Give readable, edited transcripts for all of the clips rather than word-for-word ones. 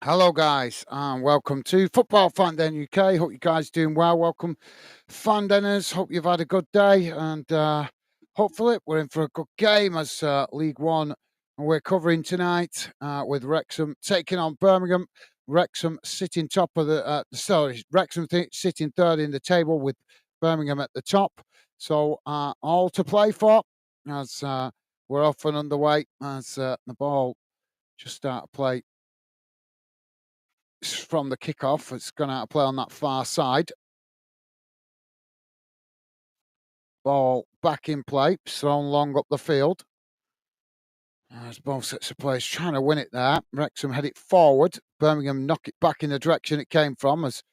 Hello, guys, and welcome to Football Fan Den UK. Hope you guys doing well. Welcome, Fan Denners. Hope you've had a good day, and hopefully we're in for a good game as League One. And we're covering tonight with Wrexham taking on Birmingham. Wrexham sitting top of Wrexham sitting third in the table with Birmingham at the top. So all to play for as we're off and underway as the ball just start to play from the kickoff. It's gone out of play on that far side. Ball back in play, thrown long up the field. As both sets of players trying to win it there. Wrexham head it forward. Birmingham knock it back in the direction it came from as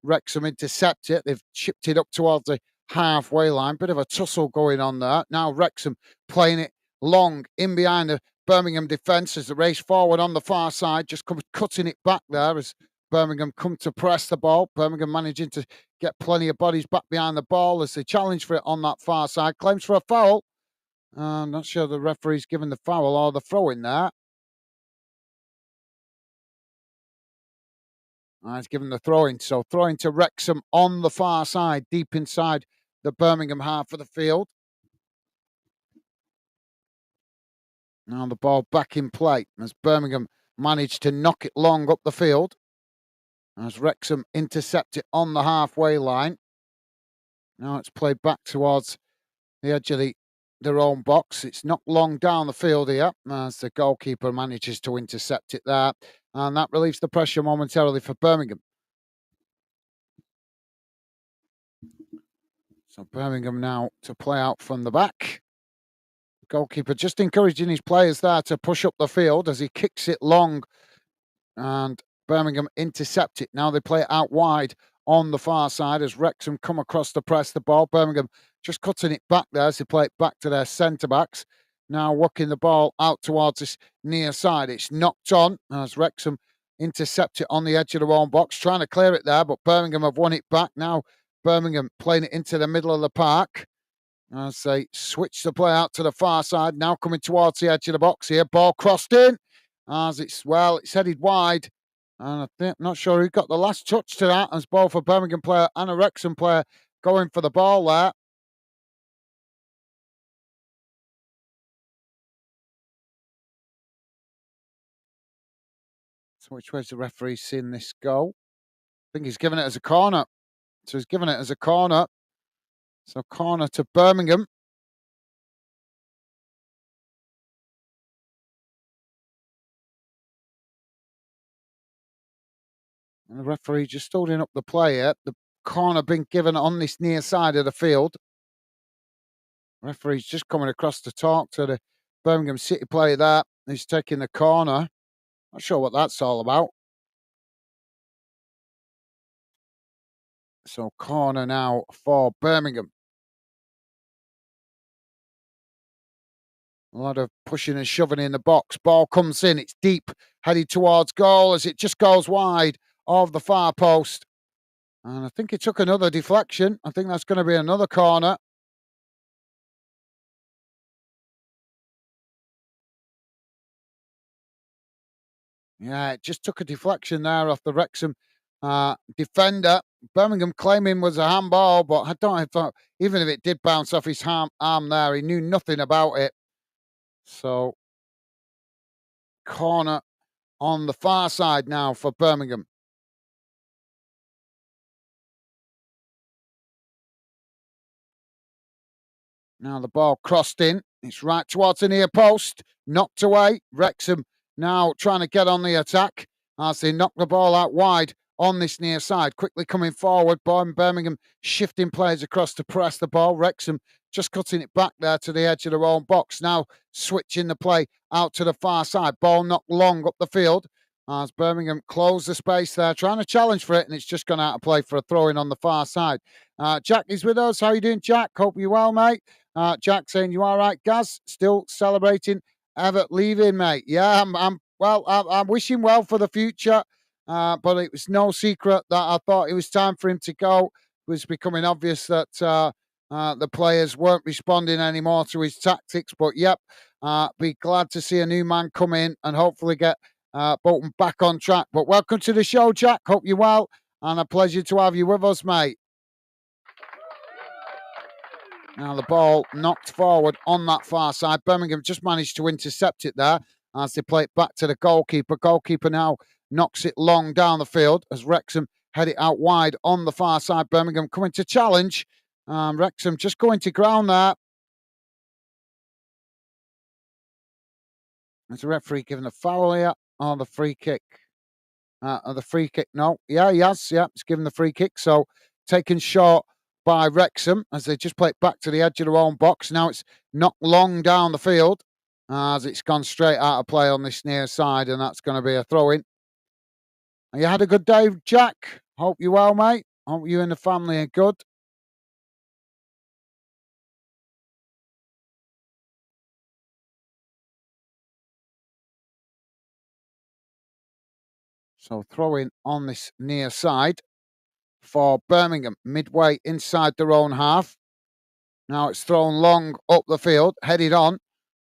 Wrexham intercept it. They've chipped it up towards the halfway line. Bit of a tussle going on there. Now Wrexham playing it long in behind the Birmingham defence as they race forward on the far side, just cutting it back there as Birmingham come to press the ball. Birmingham managing to get plenty of bodies back behind the ball as they challenge for it on that far side. Claims for a foul. I'm not sure the referee's given the foul or the throw in there. He's given the throw in. So throwing to Wrexham on the far side, deep inside the Birmingham half of the field. Now the ball back in play as Birmingham managed to knock it long up the field. As Wrexham intercept it on the halfway line. Now it's played back towards the edge of their own box. It's not long down the field here as the goalkeeper manages to intercept it there. And that relieves the pressure momentarily for Birmingham. So Birmingham now to play out from the back. Goalkeeper just encouraging his players there to push up the field as he kicks it long. And Birmingham intercept it. Now they play it out wide on the far side as Wrexham come across to press the ball. Birmingham just cutting it back there as they play it back to their centre-backs. Now working the ball out towards this near side. It's knocked on as Wrexham intercept it on the edge of their own box, trying to clear it there, but Birmingham have won it back. Now Birmingham playing it into the middle of the park as they switch the play out to the far side. Now coming towards the edge of the box here. Ball crossed in as it's headed wide. And I'm not sure who got the last touch to that as both a Birmingham player and a Wrexham player going for the ball there. So which way's the referee seeing this go? I think he's given it as a corner. So he's given it as a corner. So corner to Birmingham. And the referee just holding up the player. The corner being given on this near side of the field. Referee's just coming across to talk to the Birmingham City player there. He's taking the corner. Not sure what that's all about. So corner now for Birmingham. A lot of pushing and shoving in the box. Ball comes in. It's deep, headed towards goal as it just goes wide of the far post. And I think it took another deflection. I think that's going to be another corner. Yeah, it just took a deflection there off the Wrexham defender. Birmingham claiming was a handball, but I don't know even if it did bounce off his arm there, he knew nothing about it. So, corner on the far side now for Birmingham. Now the ball crossed in. It's right towards the near post. Knocked away. Wrexham now trying to get on the attack as they knock the ball out wide on this near side. Quickly coming forward. Birmingham shifting players across to press the ball. Wrexham just cutting it back there to the edge of their own box. Now switching the play out to the far side. Ball knocked long up the field as Birmingham close the space there, trying to challenge for it, and it's just gone out of play for a throw in on the far sside. Jack is with us. How you doing, Jack? Hope you're well, mate. Jack saying you all right, Gaz? Still celebrating Everett leaving, mate. Yeah, I'm wishing well for the future, but it was no secret that I thought it was time for him to go. It was becoming obvious that the players weren't responding anymore to his tactics. But yep, be glad to see a new man come in and hopefully get Bolton back on track. But welcome to the show, Jack. Hope you're well, and a pleasure to have you with us, mate. Now the ball knocked forward on that far side. Birmingham just managed to intercept it there as they play it back to the goalkeeper. Goalkeeper now knocks it long down the field as Wrexham head it out wide on the far side. Birmingham coming to challenge. Wrexham just going to ground there. There's a referee giving a foul here on the free kick. The free kick, no. Yeah, he has. Yeah, it's given the free kick. So taken short by Wrexham as they just play it back to the edge of their own box. Now it's knocked long down the field as it's gone straight out of play on this near side, and that's going to be a throw-in. You had a good day, Jack. Hope you're well, mate. Hope you and the family are good. So throwing on this near side for Birmingham, midway inside their own half. Now it's thrown long up the field, headed on,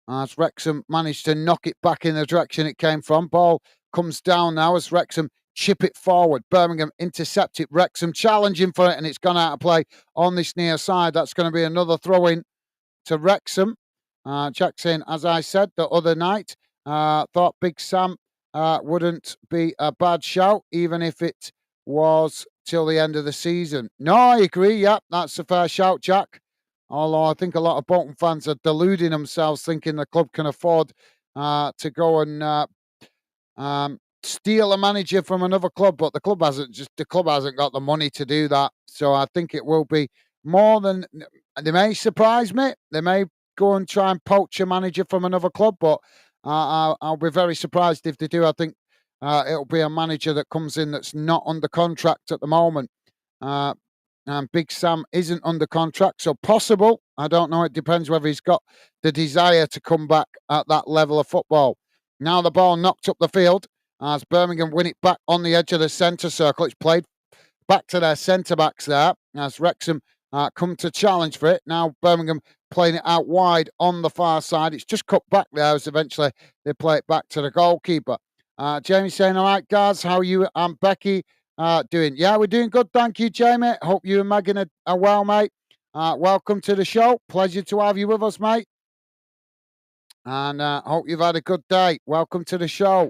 as Wrexham managed to knock it back in the direction it came from. Ball comes down now as Wrexham chip it forward. Birmingham intercept it. Wrexham challenging for it, and it's gone out of play on this near side. That's going to be another throw-in to Wrexham. Jack saying, as I said the other night, thought Big Sam wouldn't be a bad shout, even if it was till the end of the season. No, I agree. Yep, that's a fair shout, Jack. Although I think a lot of Bolton fans are deluding themselves, thinking the club can afford to go and steal a manager from another club, but the club hasn't got the money to do that. So I think it will be more than they may surprise me. They may go and try and poach a manager from another club, but I'll be very surprised if they do. I think it'll be a manager that comes in that's not under contract at the moment. And Big Sam isn't under contract, so possible. I don't know. It depends whether he's got the desire to come back at that level of football. Now the ball knocked up the field as Birmingham win it back on the edge of the centre circle. It's played back to their centre-backs there as Wrexham come to challenge for it. Now Birmingham playing it out wide on the far side. It's just cut back there as eventually they play it back to the goalkeeper. Jamie saying, all right, guys, how are you and Becky doing? Yeah, we're doing good. Thank you, Jamie. Hope you and Megan are well, mate. Welcome to the show. Pleasure to have you with us, mate. And hope you've had a good day. Welcome to the show.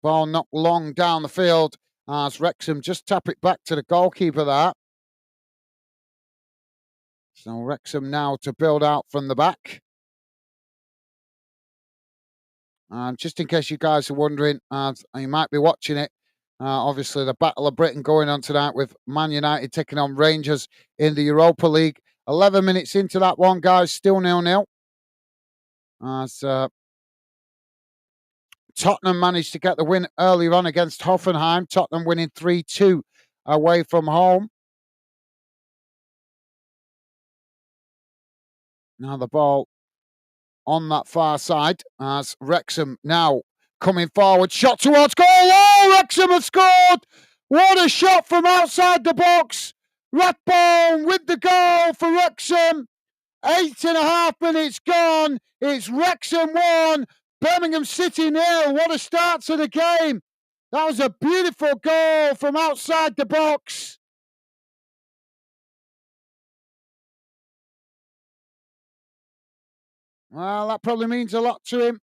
Ball knocked long down the field as Wrexham just tap it back to the goalkeeper there. So Wrexham now to build out from the back. Just in case you guys are wondering, you might be watching it, obviously the Battle of Britain going on tonight with Man United taking on Rangers in the Europa League. 11 minutes into that one, guys, still 0-0. As Tottenham managed to get the win earlier on against Hoffenheim. Tottenham winning 3-2 away from home. Now the ball on that far side as Wrexham now coming forward. Shot towards goal. Oh, Wrexham have scored. What a shot from outside the box. Rathbone with the goal for Wrexham. 8.5 minutes gone. It's Wrexham 1, Birmingham City 0. What a start to the game. That was a beautiful goal from outside the box. Well, that probably means a lot to him,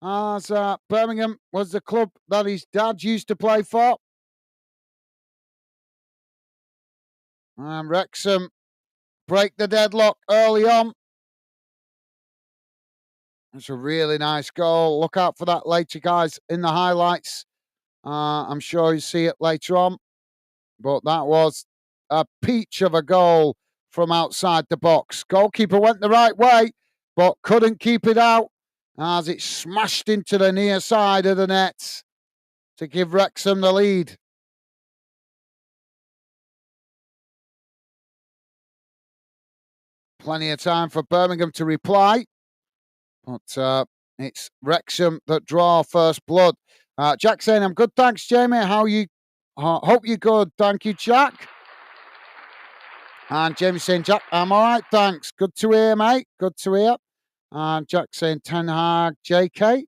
as Birmingham was the club that his dad used to play for. And Wrexham break the deadlock early on. It's a really nice goal. Look out for that later, guys, in the highlights. I'm sure you see it later on. But that was a peach of a goal from outside the box. Goalkeeper went the right way, but couldn't keep it out as it smashed into the near side of the net to give Wrexham the lead. Plenty of time for Birmingham to reply, but it's Wrexham that draw first blood. Jack saying, I'm good, thanks, Jamie. How you? Hope you're good. Thank you, Jack. And Jamie saying, Jack, I'm all right, thanks. Good to hear, mate. Good to hear. And Jack saying Ten Hag JK.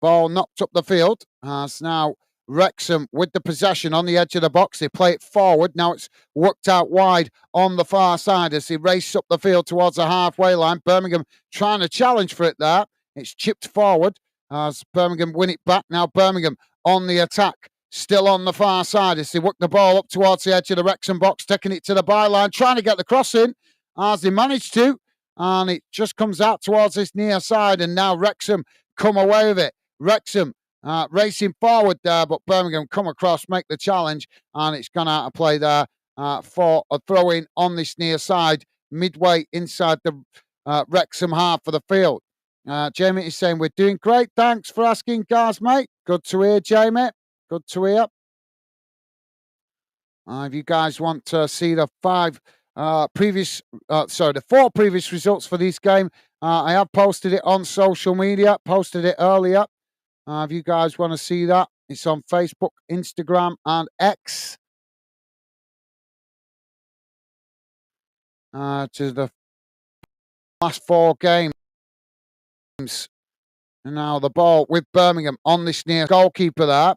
Ball knocked up the field. As now Wrexham with the possession on the edge of the box. They play it forward. Now it's worked out wide on the far side as they race up the field towards the halfway line. Birmingham trying to challenge for it there. It's chipped forward as Birmingham win it back. Now Birmingham on the attack. Still on the far side as they work the ball up towards the edge of the Wrexham box, taking it to the byline, trying to get the cross in as they managed to. And it just comes out towards this near side. And now Wrexham come away with it. Wrexham racing forward there, but Birmingham come across, make the challenge, and it's gone out of play there for a throw-in on this near side, midway inside the Wrexham half of the field. Jamie is saying, we're doing great. Thanks for asking, guys, mate. Good to hear, Jamie. Good to hear. If you guys want to see the four previous results for this game, I have posted it on social media, posted it earlier. If you guys want to see that, it's on Facebook, Instagram, and X. To the last four games. And now the ball with Birmingham on this near goalkeeper there.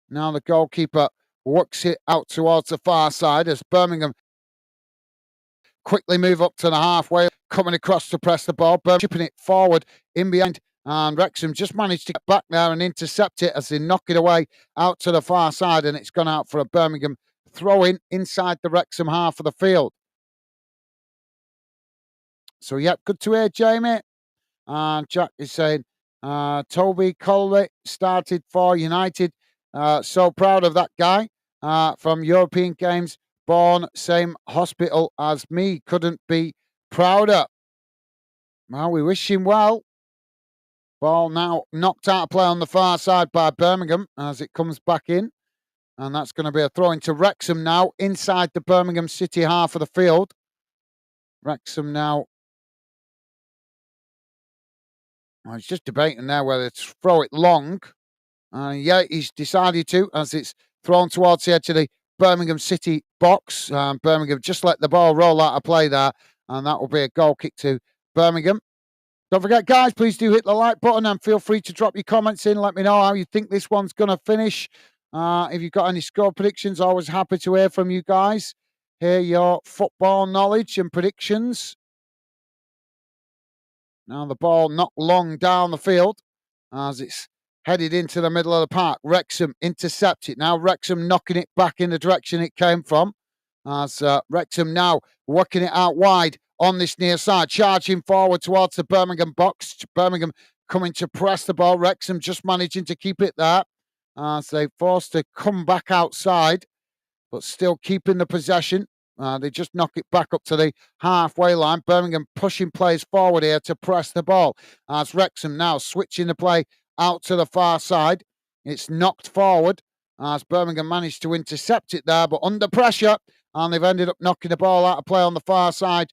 Now the goalkeeper works it out towards the far side as Birmingham quickly move up to the halfway, coming across to press the ball. Birmingham chipping it forward in behind. And Wrexham just managed to get back there and intercept it as they knock it away out to the far side. And it's gone out for a Birmingham throw-in inside the Wrexham half of the field. So, yep, good to hear, Jamie. And Jack is saying, Toby Colby started for United. So proud of that guy from European Games. Born same hospital as me. Couldn't be prouder. Well, we wish him well. Ball now knocked out of play on the far side by Birmingham as it comes back in. And that's going to be a throw into Wrexham now inside the Birmingham City half of the field. Wrexham now. Well, he's just debating there whether to throw it long. Yeah, he's decided to as it's thrown towards the edge of the Birmingham City box. Birmingham just let the ball roll out of play there. And that will be a goal kick to Birmingham. Don't forget, guys, please do hit the like button and feel free to drop your comments in. Let me know how you think this one's going to finish. If you've got any score predictions, always happy to hear from you guys. Hear your football knowledge and predictions. Now the ball knocked long down the field as it's headed into the middle of the park. Wrexham intercept it. Now Wrexham knocking it back in the direction it came from. As Wrexham now working it out wide on this near side, charging forward towards the Birmingham box. Birmingham coming to press the ball. Wrexham just managing to keep it there as they forced to come back outside, but still keeping the possession. They just knock it back up to the halfway line. Birmingham pushing players forward here to press the ball. As Wrexham now switching the play out to the far side. It's knocked forward as Birmingham managed to intercept it there, but under pressure. And they've ended up knocking the ball out of play on the far side.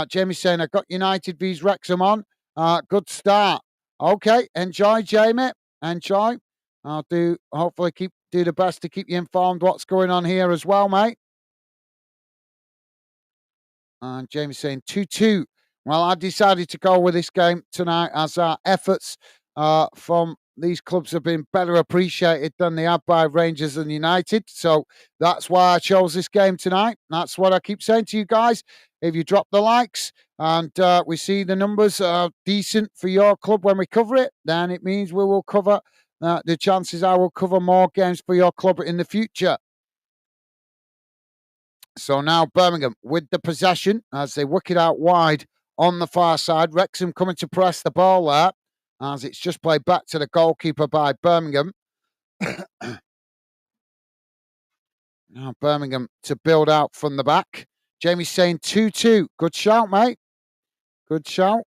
Jamie saying, I got United vs Wrexham on. Good start. Okay, enjoy, Jamie. Enjoy. I'll hopefully do the best to keep you informed what's going on here as well, mate. And Jamie saying 2-2. Well, I decided to go with this game tonight as our efforts from these clubs have been better appreciated than they have by Rangers and United. So that's why I chose this game tonight. That's what I keep saying to you guys. If you drop the likes and we see the numbers are decent for your club when we cover it, then it means we will cover, the chances I will cover more games for your club in the future. So now Birmingham with the possession as they work it out wide on the far side. Wrexham coming to press the ball there as it's just played back to the goalkeeper by Birmingham. Now Birmingham to build out from the back. Jamie's saying 2-2. Good shout, mate. Good shout.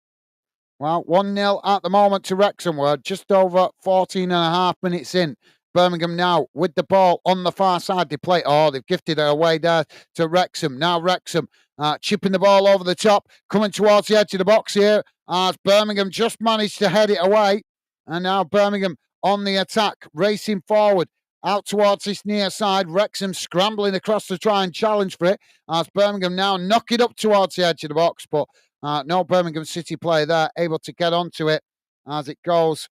Well, 1-0 at the moment to Wrexham. We're just over 14 and a half minutes in. Birmingham now with the ball on the far side. They play. Oh, they've gifted it away there to Wrexham. Now Wrexham chipping the ball over the top, coming towards the edge of the box here as Birmingham just managed to head it away. And now Birmingham on the attack, racing forward out towards this near side. Wrexham scrambling across to try and challenge for it as Birmingham now knock it up towards the edge of the box. But No Birmingham City player there able to get onto it as it goes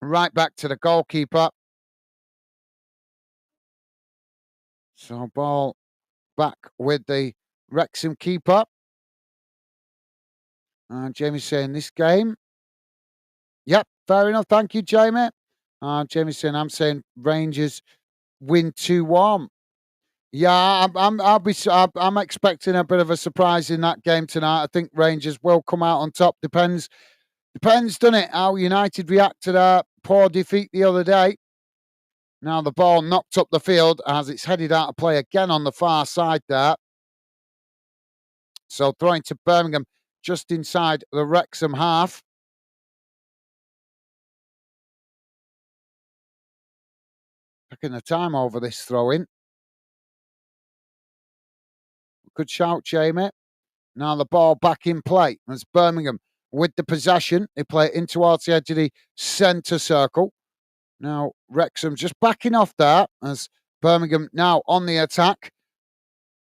right back to the goalkeeper. So ball back with the Wrexham keeper. Jamie's saying this game. Yep, fair enough. Thank you, Jamie. Jamie's saying I'm saying Rangers win 2-1. Yeah, I'm expecting a bit of a surprise in that game tonight. I think Rangers will come out on top. Depends, doesn't it, how United react to their poor defeat the other day. Now the ball knocked up the field as it's headed out of play again on the far side there. So throwing to Birmingham just inside the Wrexham half. Taking the time over this throw-in. Good shout, Jamie. Now the ball back in play as Birmingham with the possession. They play it in towards the edge of the centre circle. Now Wrexham just backing off there as Birmingham now on the attack.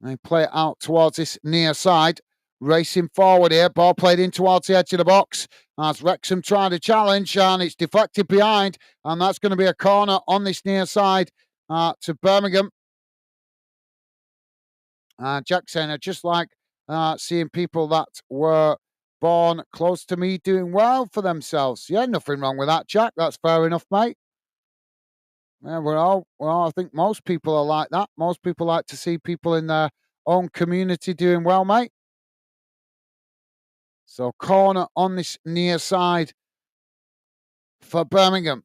They play it out towards this near side. Racing forward here. Ball played in towards the edge of the box. As Wrexham trying to challenge and it's deflected behind. And that's going to be a corner on this near side to Birmingham. Jack saying, I just like seeing people that were born close to me doing well for themselves. Yeah, nothing wrong with that, Jack. That's fair enough, mate. Yeah, I think most people are like that. Most people like to see people in their own community doing well, mate. So corner on this near side for Birmingham.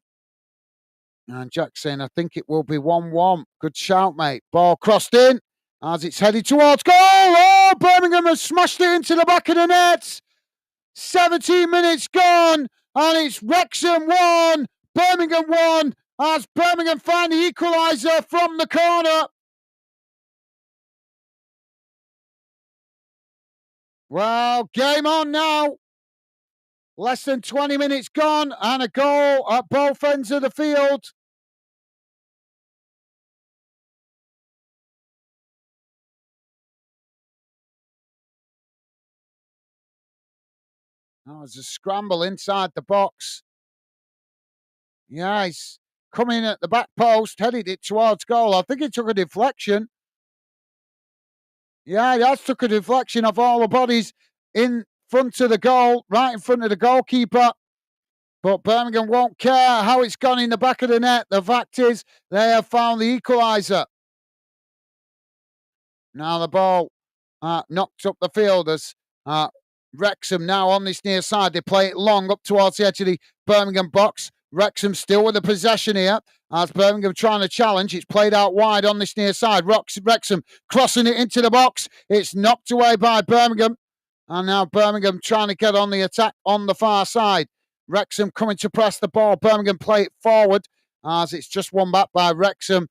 And Jack saying, I think it will be 1-1. Good shout, mate. Ball crossed in as it's headed towards goal. Oh, Birmingham has smashed it into the back of the net. 17 minutes gone, and it's Wrexham 1, Birmingham 1, as Birmingham find the equaliser from the corner. Well, game on now. Less than 20 minutes gone, and a goal at both ends of the field. That was a scramble inside the box. Yeah, he's coming at the back post, headed it towards goal. I think he took a deflection. Yeah, he has took a deflection of all the bodies in front of the goal, right in front of the goalkeeper. But Birmingham won't care how it's gone in the back of the net. The fact is, they have found the equaliser. Now the ball knocked up the field as Wrexham now on this near side. They play it long up towards the edge of the Birmingham box. Wrexham still with the possession here as Birmingham trying to challenge. It's played out wide on this near side. Wrexham crossing it into the box. It's knocked away by Birmingham. And now Birmingham trying to get on the attack on the far side. Wrexham coming to press the ball. Birmingham play it forward as it's just won back by Wrexham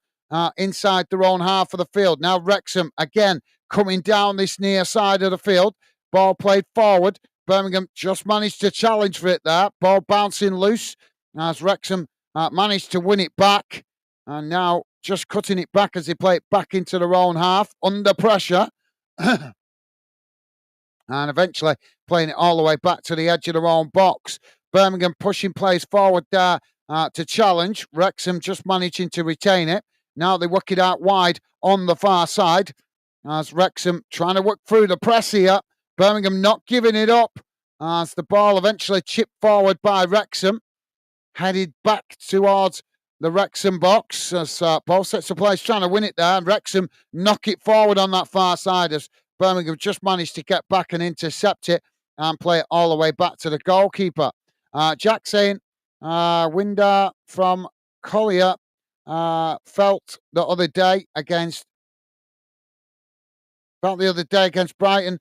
inside their own half of the field. Now Wrexham again coming down this near side of the field. Ball played forward. Birmingham just managed to challenge for it there. Ball bouncing loose as Wrexham managed to win it back. And now just cutting it back as they play it back into their own half under pressure. And eventually playing it all the way back to the edge of their own box. Birmingham pushing plays forward there to challenge. Wrexham just managing to retain it. Now they work it out wide on the far side as Wrexham trying to work through the press here. Birmingham not giving it up as the ball eventually chipped forward by Wrexham. Headed back towards the Wrexham box as both sets of players trying to win it there. And Wrexham knock it forward on that far side as Birmingham just managed to get back and intercept it and play it all the way back to the goalkeeper. Jack saying, Winder from Collier felt the other day against Brighton,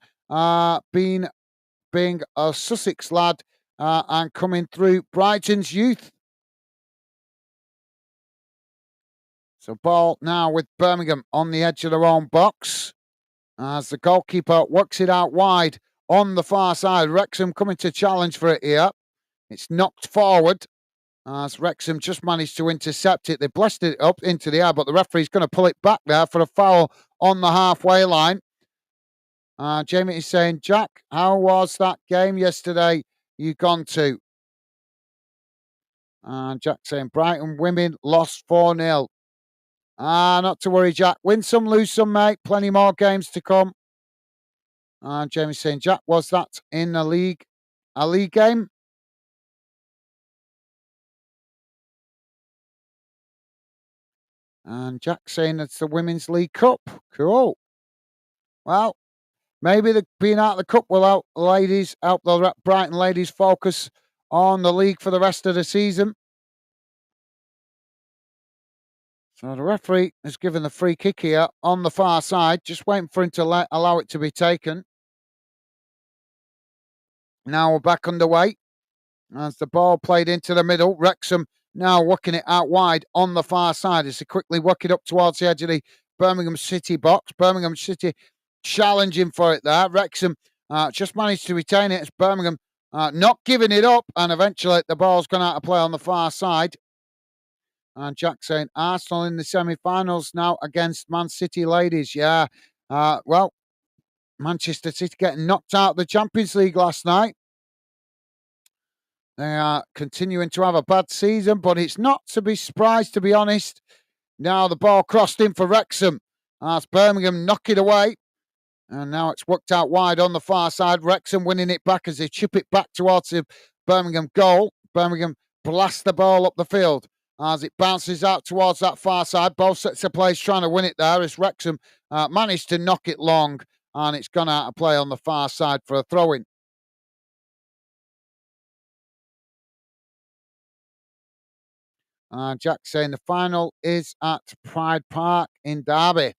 being a Sussex lad and coming through Brighton's youth. So ball now with Birmingham on the edge of their own box as the goalkeeper works it out wide on the far side. Wrexham coming to challenge for it here. It's knocked forward as Wrexham just managed to intercept it. They blasted it up into the air, but the referee's going to pull it back there for a foul on the halfway line. Jamie is saying, Jack, how was that game yesterday you gone to? And Jack saying, Brighton women lost 4-0. Not to worry, Jack. Win some, lose some, mate. Plenty more games to come. And Jamie saying, Jack, was that in a league game? And Jack saying it's the Women's League Cup. Cool. Well, maybe the being out of the cup will help the Brighton ladies focus on the league for the rest of the season. So the referee has given the free kick here on the far side, just waiting for him to allow it to be taken. Now we're back underway as the ball played into the middle. Wrexham now working it out wide on the far side as they quickly work it up towards the edge of the Birmingham City box. Birmingham City challenging for it there. Wrexham just managed to retain it as Birmingham not giving it up, and eventually the ball's gone out of play on the far side. And Jack saying Arsenal in the semi-finals now against Man City ladies. Yeah, well, Manchester City getting knocked out of the Champions League last night. They are continuing to have a bad season, but it's not to be surprised, to be honest. Now the ball crossed in for Wrexham. As Birmingham knock it away. And now it's worked out wide on the far side. Wrexham winning it back as they chip it back towards the Birmingham goal. Birmingham blast the ball up the field as it bounces out towards that far side. Both sets of players trying to win it there as Wrexham managed to knock it long, and it's gone out of play on the far side for a throw-in. Jack saying the final is at Pride Park in Derby.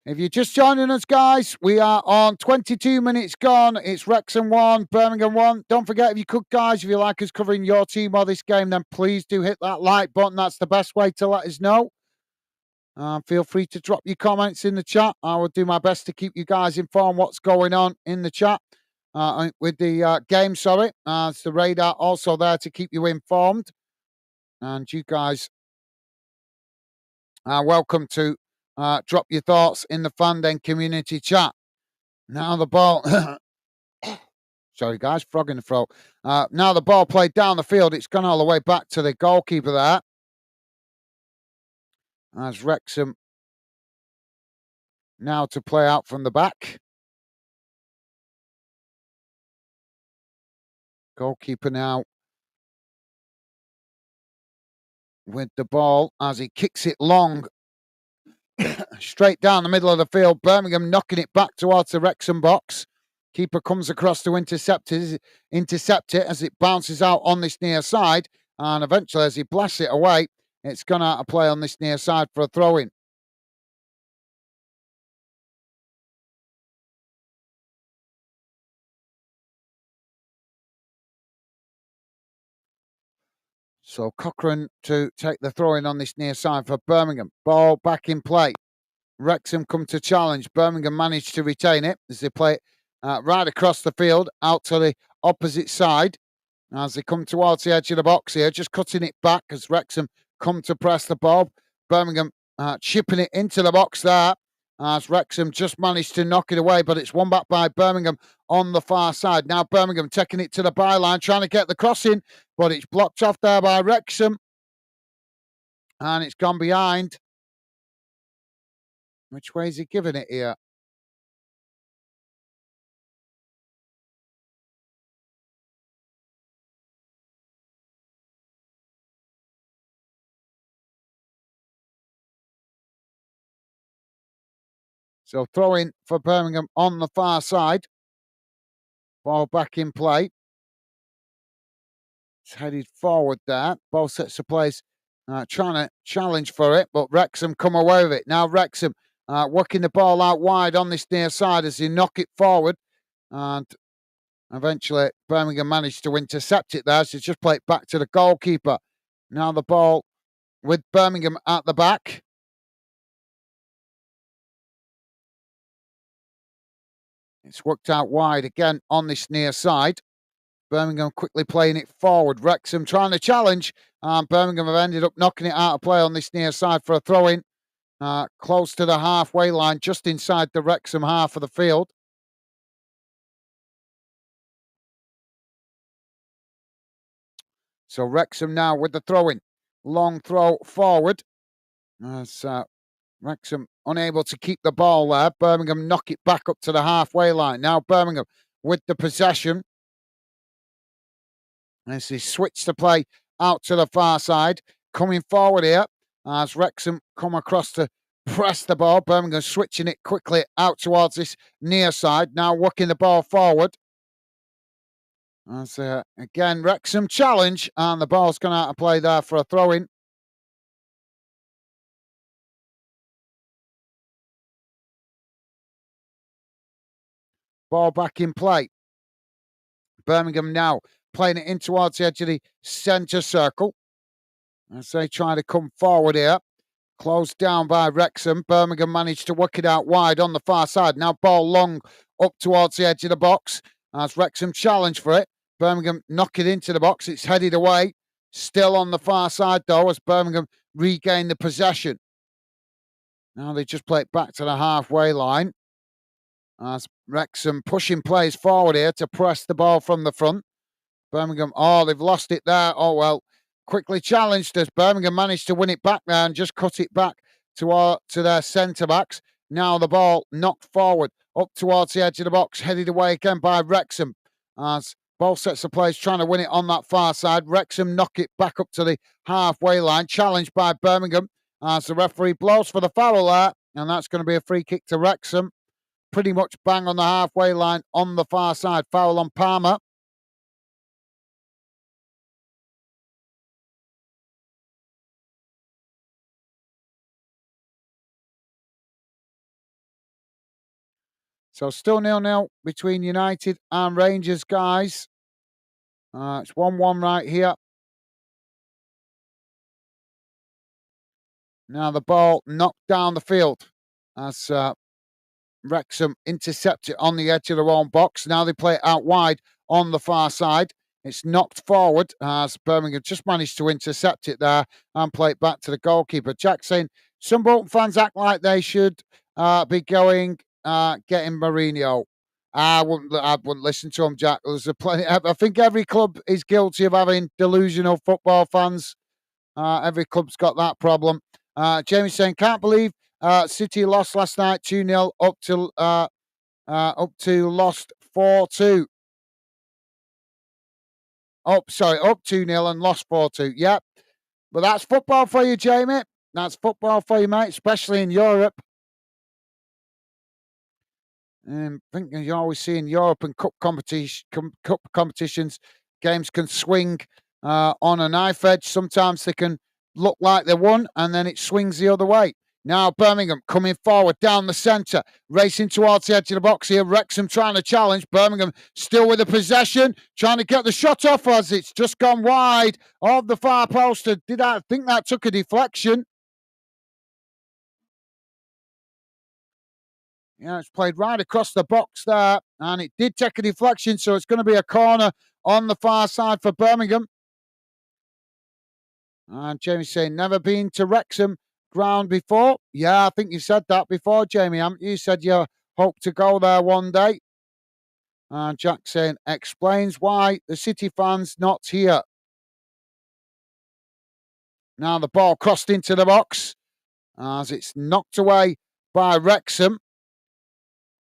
If you're just joining us, guys, we are on 22 minutes gone. It's Wrexham 1, Birmingham 1. Don't forget, if you could, guys, if you like us covering your team or this game, then please do hit that like button. That's the best way to let us know. Feel free to drop your comments in the chat. I will do my best to keep you guys informed what's going on in the chat with the game, sorry. It's the radar also there to keep you informed. And you guys are welcome to drop your thoughts in the Fan Den community chat. Now the ball... Sorry, guys, frog in the throat. Now the ball played down the field. It's gone all the way back to the goalkeeper there. As Wrexham now to play out from the back. Goalkeeper now with the ball as he kicks it long straight down the middle of the field. Birmingham knocking it back towards the Wrexham box. Keeper comes across to intercept it as it bounces out on this near side. And eventually, as he blasts it away, it's gone out of play on this near side for a throw-in. So Cochrane to take the throw-in on this near side for Birmingham. Ball back in play. Wrexham come to challenge. Birmingham managed to retain it as they play it right across the field out to the opposite side as they come towards the edge of the box here, just cutting it back as Wrexham come to press the ball. Birmingham chipping it into the box there as Wrexham just managed to knock it away, but it's won back by Birmingham on the far side. Now Birmingham taking it to the byline, trying to get the cross in, but it's blocked off there by Wrexham and it's gone behind. Which way is he giving it here? So throwing for Birmingham on the far side. Ball back in play. It's headed forward there. Both sets of players trying to challenge for it, but Wrexham come away with it. Now Wrexham working the ball out wide on this near side as they knock it forward. And eventually Birmingham managed to intercept it there. So just play it back to the goalkeeper. Now the ball with Birmingham at the back. It's worked out wide again on this near side. Birmingham quickly playing it forward. Wrexham trying to challenge, And Birmingham have ended up knocking it out of play on this near side for a throw-in. Close to the halfway line, just inside the Wrexham half of the field. So Wrexham now with the throw-in. Long throw forward. As Wrexham unable to keep the ball there. Birmingham knock it back up to the halfway line. Now Birmingham with the possession. As they switch the play out to the far side. Coming forward here as Wrexham come across to press the ball. Birmingham switching it quickly out towards this near side. Now working the ball forward. As again, Wrexham challenge, and the ball's gone out of play there for a throw-in. Ball back in play. Birmingham now playing it in towards the edge of the centre circle. As they try to come forward here. Closed down by Wrexham. Birmingham managed to work it out wide on the far side. Now ball long up towards the edge of the box. As Wrexham challenge for it. Birmingham knock it into the box. It's headed away. Still on the far side, though, as Birmingham regain the possession. Now they just play it back to the halfway line. As Wrexham pushing plays forward here to press the ball from the front. Birmingham, they've lost it there. Oh, well, quickly challenged as Birmingham managed to win it back there and just cut it back to their centre-backs. Now the ball knocked forward up towards the edge of the box, headed away again by Wrexham. As both sets of players trying to win it on that far side. Wrexham knock it back up to the halfway line, challenged by Birmingham as the referee blows for the foul there, and that's going to be a free kick to Wrexham. Pretty much bang on the halfway line on the far side. Foul on Palmer. So still 0-0 between United and Rangers, guys. It's 1-1 right here. Now the ball knocked down the field as Wrexham intercept it on the edge of their own box. Now they play it out wide on the far side. It's knocked forward as Birmingham just managed to intercept it there and play it back to the goalkeeper. Jack saying some Bolton fans act like they should be going getting Mourinho. I wouldn't listen to him, Jack. There's plenty. I think every club is guilty of having delusional football fans. Every club's got that problem. Jamie saying, can't believe City lost last night 2-0 up to lost 4-2. Up 2-0 and lost 4-2. Yep. But that's football for you, Jamie. That's football for you, mate, especially in Europe. I think you always see in Europe and cup competitions, games can swing on a knife edge. Sometimes they can look like they won, and then it swings the other way. Now Birmingham coming forward down the centre, racing towards the edge of the box here. Wrexham trying to challenge. Birmingham still with the possession, trying to get the shot off as it's just gone wide of the far post. I think that took a deflection? Yeah, it's played right across the box there, and it did take a deflection, so it's going to be a corner on the far side for Birmingham. And Jamie's saying, never been to Wrexham ground before. Yeah, I think you said that before, Jamie, haven't you? You said you hope to go there one day. And Jack saying, explains why the City fans not here. Now the ball crossed into the box as it's knocked away by Wrexham.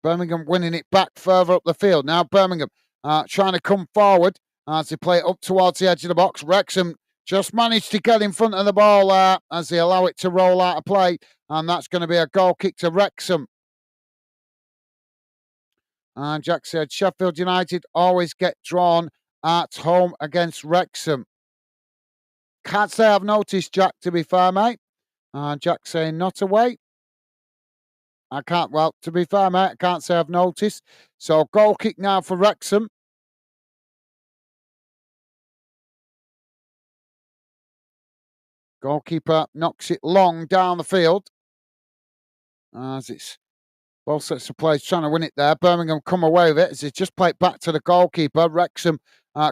Birmingham winning it back further up the field. Now Birmingham trying to come forward as they play it up towards the edge of the box. Wrexham just managed to get in front of the ball as they allow it to roll out of play. And that's going to be a goal kick to Wrexham. And Jack said, Sheffield United always get drawn at home against Wrexham. Can't say I've noticed, Jack, to be fair, mate. And Jack saying, not away. To be fair, mate, I can't say I've noticed. So, goal kick now for Wrexham. Goalkeeper knocks it long down the field. As it's both sets of players trying to win it there. Birmingham come away with it as they just play it back to the goalkeeper. Wrexham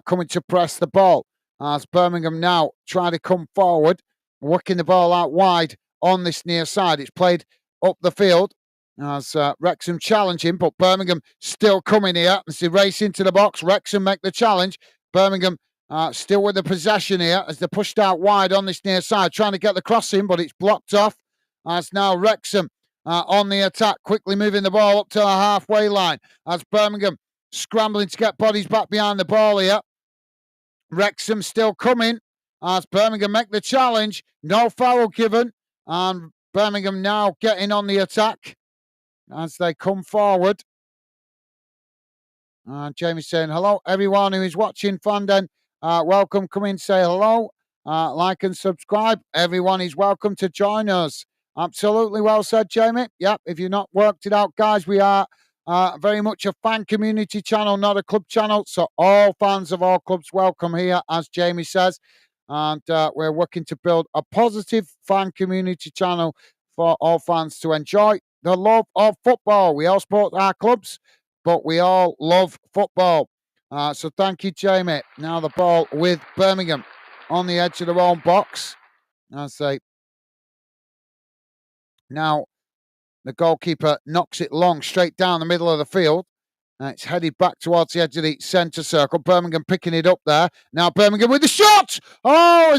coming to press the ball. as Birmingham now try to come forward, working the ball out wide on this near side. It's played up the field as Wrexham challenging, but Birmingham still coming here as they race into the box. Wrexham make the challenge. Birmingham still with the possession here as they're pushed out wide on this near side, trying to get the cross in, but it's blocked off. As now Wrexham on the attack, quickly moving the ball up to the halfway line as Birmingham scrambling to get bodies back behind the ball here. Wrexham still coming as Birmingham make the challenge. No foul given. And Birmingham now getting on the attack as they come forward. And Jamie's saying, hello, everyone who is watching Fanden. Welcome. Come in, say hello. Like and subscribe. Everyone is welcome to join us. Absolutely well said, Jamie. Yep, if you've not worked it out, guys, we are very much a fan community channel, not a club channel. So all fans of all clubs welcome here, as Jamie says. And we're working to build a positive fan community channel for all fans to enjoy the love of football. We all support our clubs, but we all love football. So thank you, Jamie. Now the ball with Birmingham on the edge of their own box. As they now the goalkeeper knocks it long straight down the middle of the field. It's headed back towards the edge of the centre circle. Birmingham picking it up there. Now Birmingham with the shot. Oh,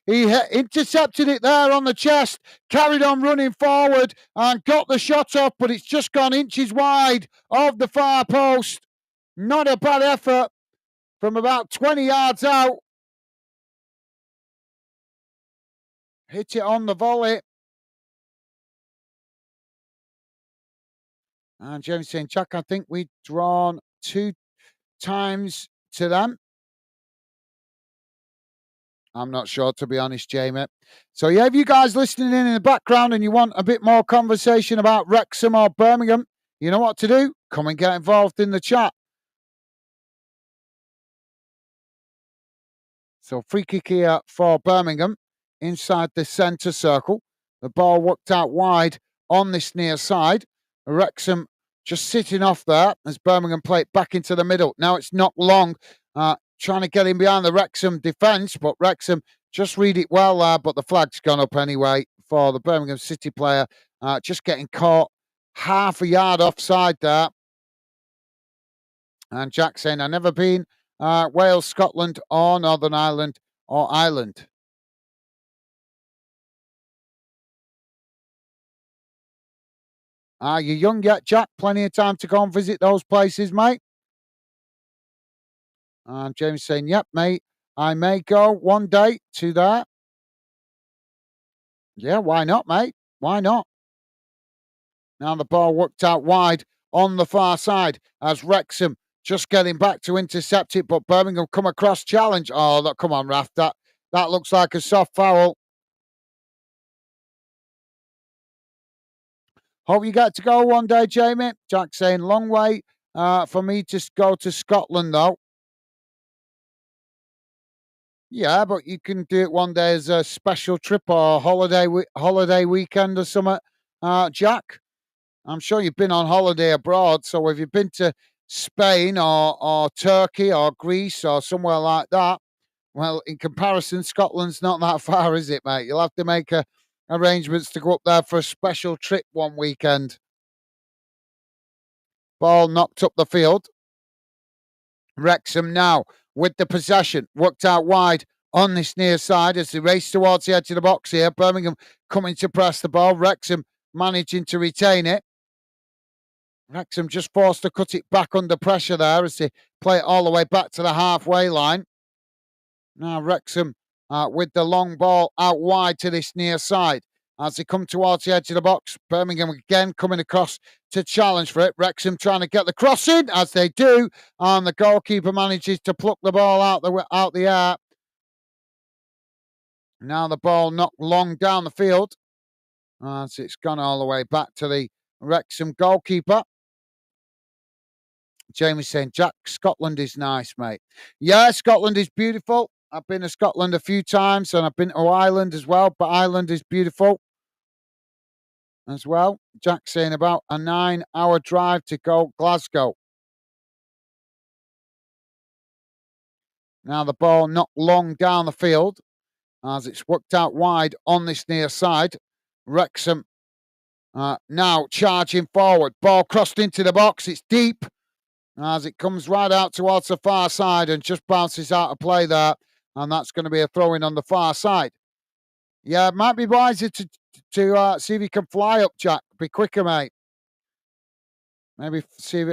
he intercepted it there on the chest, carried on running forward and got the shot off, but it's just gone inches wide of the far post. Not a bad effort from about 20 yards out. Hit it on the volley. And James saying, Jack, I think we've drawn 2 times to them. I'm not sure, to be honest, Jamie. So, yeah, if you guys listening in the background and you want a bit more conversation about Wrexham or Birmingham, you know what to do. Come and get involved in the chat. So, free kick here for Birmingham inside the centre circle. The ball worked out wide on this near side. Wrexham just sitting off there as Birmingham play it back into the middle. Now it's not long, trying to get in behind the Wrexham defence, but Wrexham just read it well, but the flag's gone up anyway for the Birmingham City player, just getting caught half a yard offside there. And Jack saying, I've never been Wales, Scotland, or Northern Ireland, or Ireland. Are you young yet, Jack? Plenty of time to go and visit those places, mate. And James saying, yep, mate, I may go one day to that. Yeah, why not, mate? Why not? Now the ball worked out wide on the far side as Wrexham just getting back to intercept it, but Birmingham come across challenge. Oh, come on, Raf. That looks like a soft foul. Hope you get to go one day, Jamie. Jack saying, long way for me to go to Scotland, though. Yeah, but you can do it one day as a special trip or holiday weekend or something. Jack, I'm sure you've been on holiday abroad. So if you've been to Spain or Turkey or Greece or somewhere like that, well, in comparison, Scotland's not that far, is it, mate? You'll have to make arrangements to go up there for a special trip one weekend. Ball knocked up the field. Wrexham now with the possession, worked out wide on this near side as they race towards the edge of the box here. Birmingham coming to press the ball. Wrexham managing to retain it. Wrexham just forced to cut it back under pressure there as they play it all the way back to the halfway line. Now Wrexham with the long ball out wide to this near side. As they come towards the edge of the box, Birmingham again coming across to challenge for it. Wrexham trying to get the cross in, as they do, and the goalkeeper manages to pluck the ball out the air. Now the ball knocked long down the field, as it's gone all the way back to the Wrexham goalkeeper. Jamie's saying, Jack, Scotland is nice, mate. Yeah, Scotland is beautiful. I've been to Scotland a few times, and I've been to Ireland as well, but Ireland is beautiful as well. Jack saying about a 9-hour drive to go Glasgow. Now the ball knocked long down the field as it's worked out wide on this near side. Wrexham now charging forward. Ball crossed into the box. It's deep as it comes right out towards the far side and just bounces out of play there. And that's going to be a throw-in on the far side. Yeah, it might be wiser to see if you can fly up, Jack. Be quicker, mate. Maybe see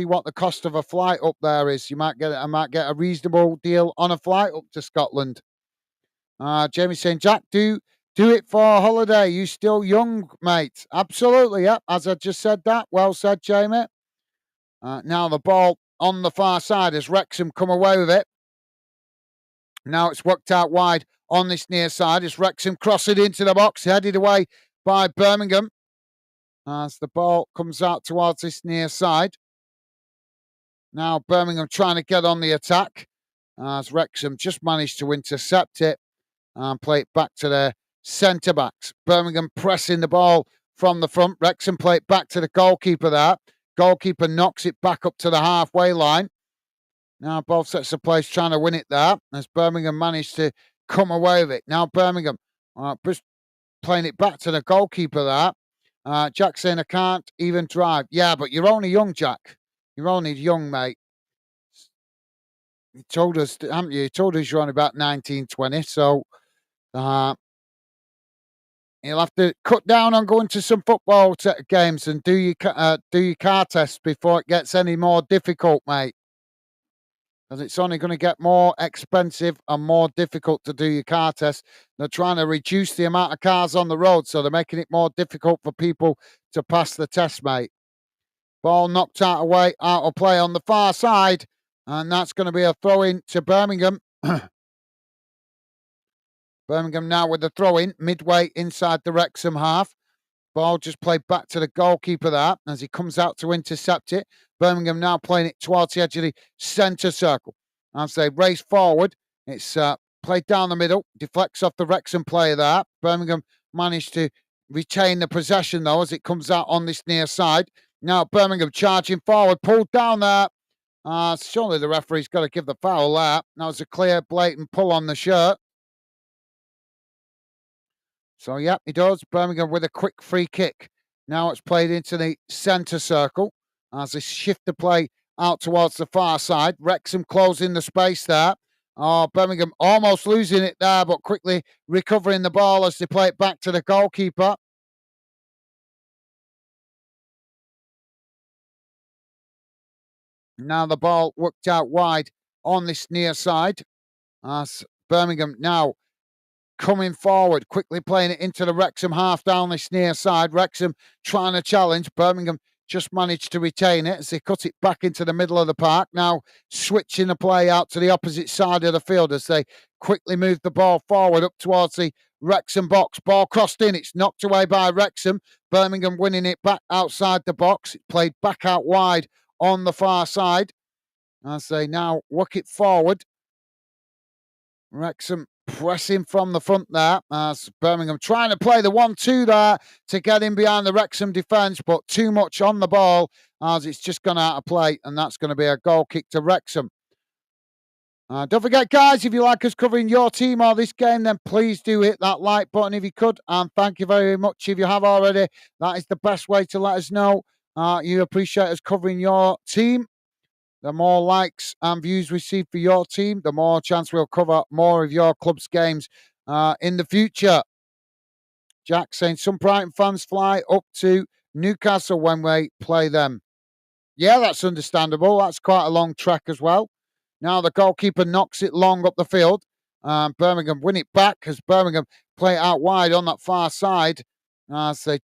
what the cost of a flight up there is. I might get a reasonable deal on a flight up to Scotland. Jamie's saying, Jack, do it for a holiday. You still young, mate. Absolutely, yeah. As I just said that. Well said, Jamie. Now the ball on the far side as Wrexham come away with it. Now it's worked out wide on this near side as Wrexham cross it into the box, headed away by Birmingham. As the ball comes out towards this near side. Now Birmingham trying to get on the attack as Wrexham just managed to intercept it and play it back to their centre-backs. Birmingham pressing the ball from the front. Wrexham play it back to the goalkeeper there. Goalkeeper knocks it back up to the halfway line. Now both sets of players trying to win it there as Birmingham managed to come away with it. Now Birmingham playing it back to the goalkeeper there. Jack saying, I can't even drive. Yeah, but you're only young, Jack. You're only young, mate. You told us, haven't you? You told us you're on about 19, 20. So you'll have to cut down on going to some football games and do your car test before it gets any more difficult, mate. Because it's only going to get more expensive and more difficult to do your car test. They're trying to reduce the amount of cars on the road, so they're making it more difficult for people to pass the test, mate. Ball knocked out of play on the far side, and that's going to be a throw-in to Birmingham. Birmingham now with the throw-in, midway inside the Wrexham half. Ball just played back to the goalkeeper there as he comes out to intercept it. Birmingham now playing it towards the edge of the centre circle. As they race forward, it's played down the middle, deflects off the Wrexham player there. Birmingham managed to retain the possession though as it comes out on this near side. Now Birmingham charging forward, pulled down there. Surely the referee's got to give the foul there. That was a clear, blatant pull on the shirt. So, yeah, he does. Birmingham with a quick free kick. Now it's played into the centre circle as they shift the play out towards the far side. Wrexham closing the space there. Birmingham almost losing it there, but quickly recovering the ball as they play it back to the goalkeeper. Now the ball worked out wide on this near side as Birmingham now coming forward, quickly playing it into the Wrexham half down this near side. Wrexham trying to challenge. Birmingham just managed to retain it as they cut it back into the middle of the park. Now switching the play out to the opposite side of the field as they quickly move the ball forward up towards the Wrexham box. Ball crossed in. It's knocked away by Wrexham. Birmingham winning it back outside the box. It played back out wide on the far side as they now work it forward. Wrexham pressing from the front there as Birmingham trying to play the 1-2 there to get in behind the Wrexham defence, but too much on the ball as it's just gone out of play, and that's going to be a goal kick to Wrexham. Don't forget, guys, if you like us covering your team or this game, then please do hit that like button if you could, and thank you very much if you have already. That is the best way to let us know you appreciate us covering your team. The more likes and views we see for your team, the more chance we'll cover more of your club's games in the future. Jack saying some Brighton fans fly up to Newcastle when we play them. Yeah, that's understandable. That's quite a long trek as well. Now the goalkeeper knocks it long up the field. Birmingham win it back as Birmingham play it out wide on that far side. As they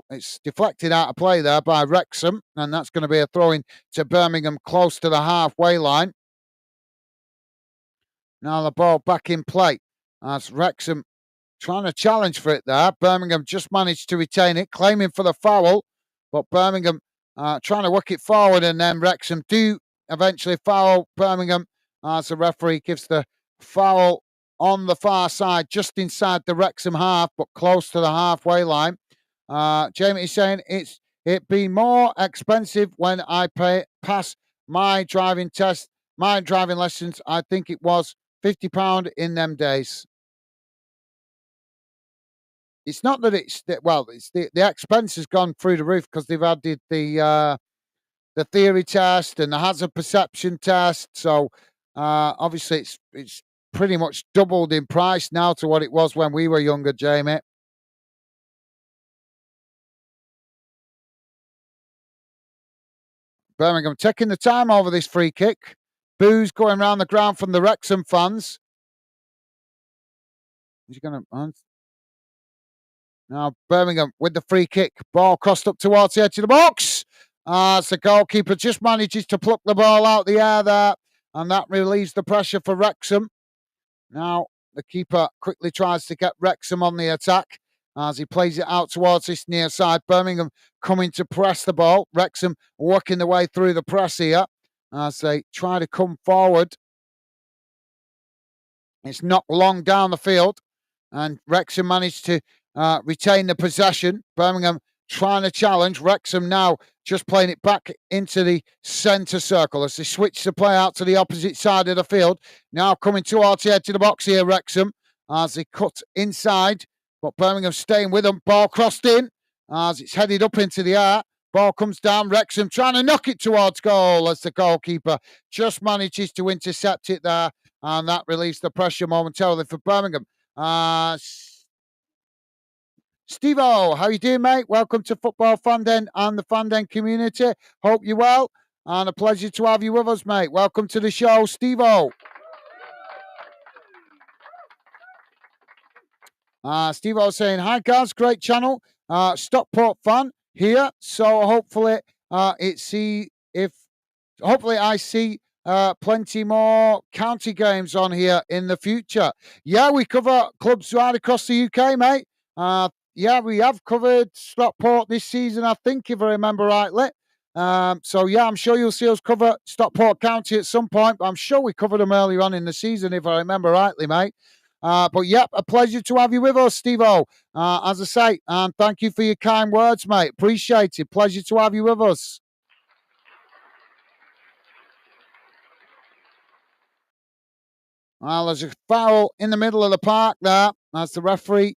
it's deflected out of play there by Wrexham, and that's going to be a throw-in to Birmingham close to the halfway line. Now the ball back in play as Wrexham trying to challenge for it there. Birmingham just managed to retain it, claiming for the foul, but Birmingham trying to work it forward, and then Wrexham do eventually foul Birmingham as the referee gives the foul on the far side, just inside the Wrexham half, but close to the halfway line. Jamie is saying it'd be more expensive when I pass my driving test My driving lessons, I think it was £50 in them days. It's not that it's the expense has gone through the roof because they've added the theory test and the hazard perception test. So obviously it's pretty much doubled in price now to what it was when we were younger, Jamie. Birmingham taking the time over this free kick. Boos going around the ground from the Wrexham fans. He's going to. Now Birmingham with the free kick. Ball crossed up towards the edge of the box. As the goalkeeper just manages to pluck the ball out the air there. And that relieves the pressure for Wrexham. Now the keeper quickly tries to get Wrexham on the attack as he plays it out towards this near side. Birmingham coming to press the ball. Wrexham working their way through the press here as they try to come forward. It's knocked long down the field, and Wrexham managed to retain the possession. Birmingham trying to challenge. Wrexham now just playing it back into the centre circle as they switch the play out to the opposite side of the field. Now coming towards the edge of the box here, Wrexham, as they cut inside, but Birmingham staying with them. Ball crossed in as it's headed up into the air. Ball comes down. Wrexham trying to knock it towards goal as the goalkeeper just manages to intercept it there, and that relieves the pressure momentarily for Birmingham. Steve-O, how you doing, mate? Welcome to Football Fanden and the Fanden community. Hope you're well, and a pleasure to have you with us, mate. Welcome to the show, Steve-O. Steve-O saying, hi, guys, great channel. Stockport fan here, so hopefully hopefully I see plenty more county games on here in the future. Yeah, we cover clubs right across the UK, mate. Yeah, we have covered Stockport this season, I think, if I remember rightly. So, yeah, I'm sure you'll see us cover Stockport County at some point, but I'm sure we covered them earlier on in the season, if I remember rightly, mate. But, yep, a pleasure to have you with us, Steve-O. As I say, and thank you for your kind words, mate. Appreciate it. Pleasure to have you with us. Well, there's a foul in the middle of the park there. As the referee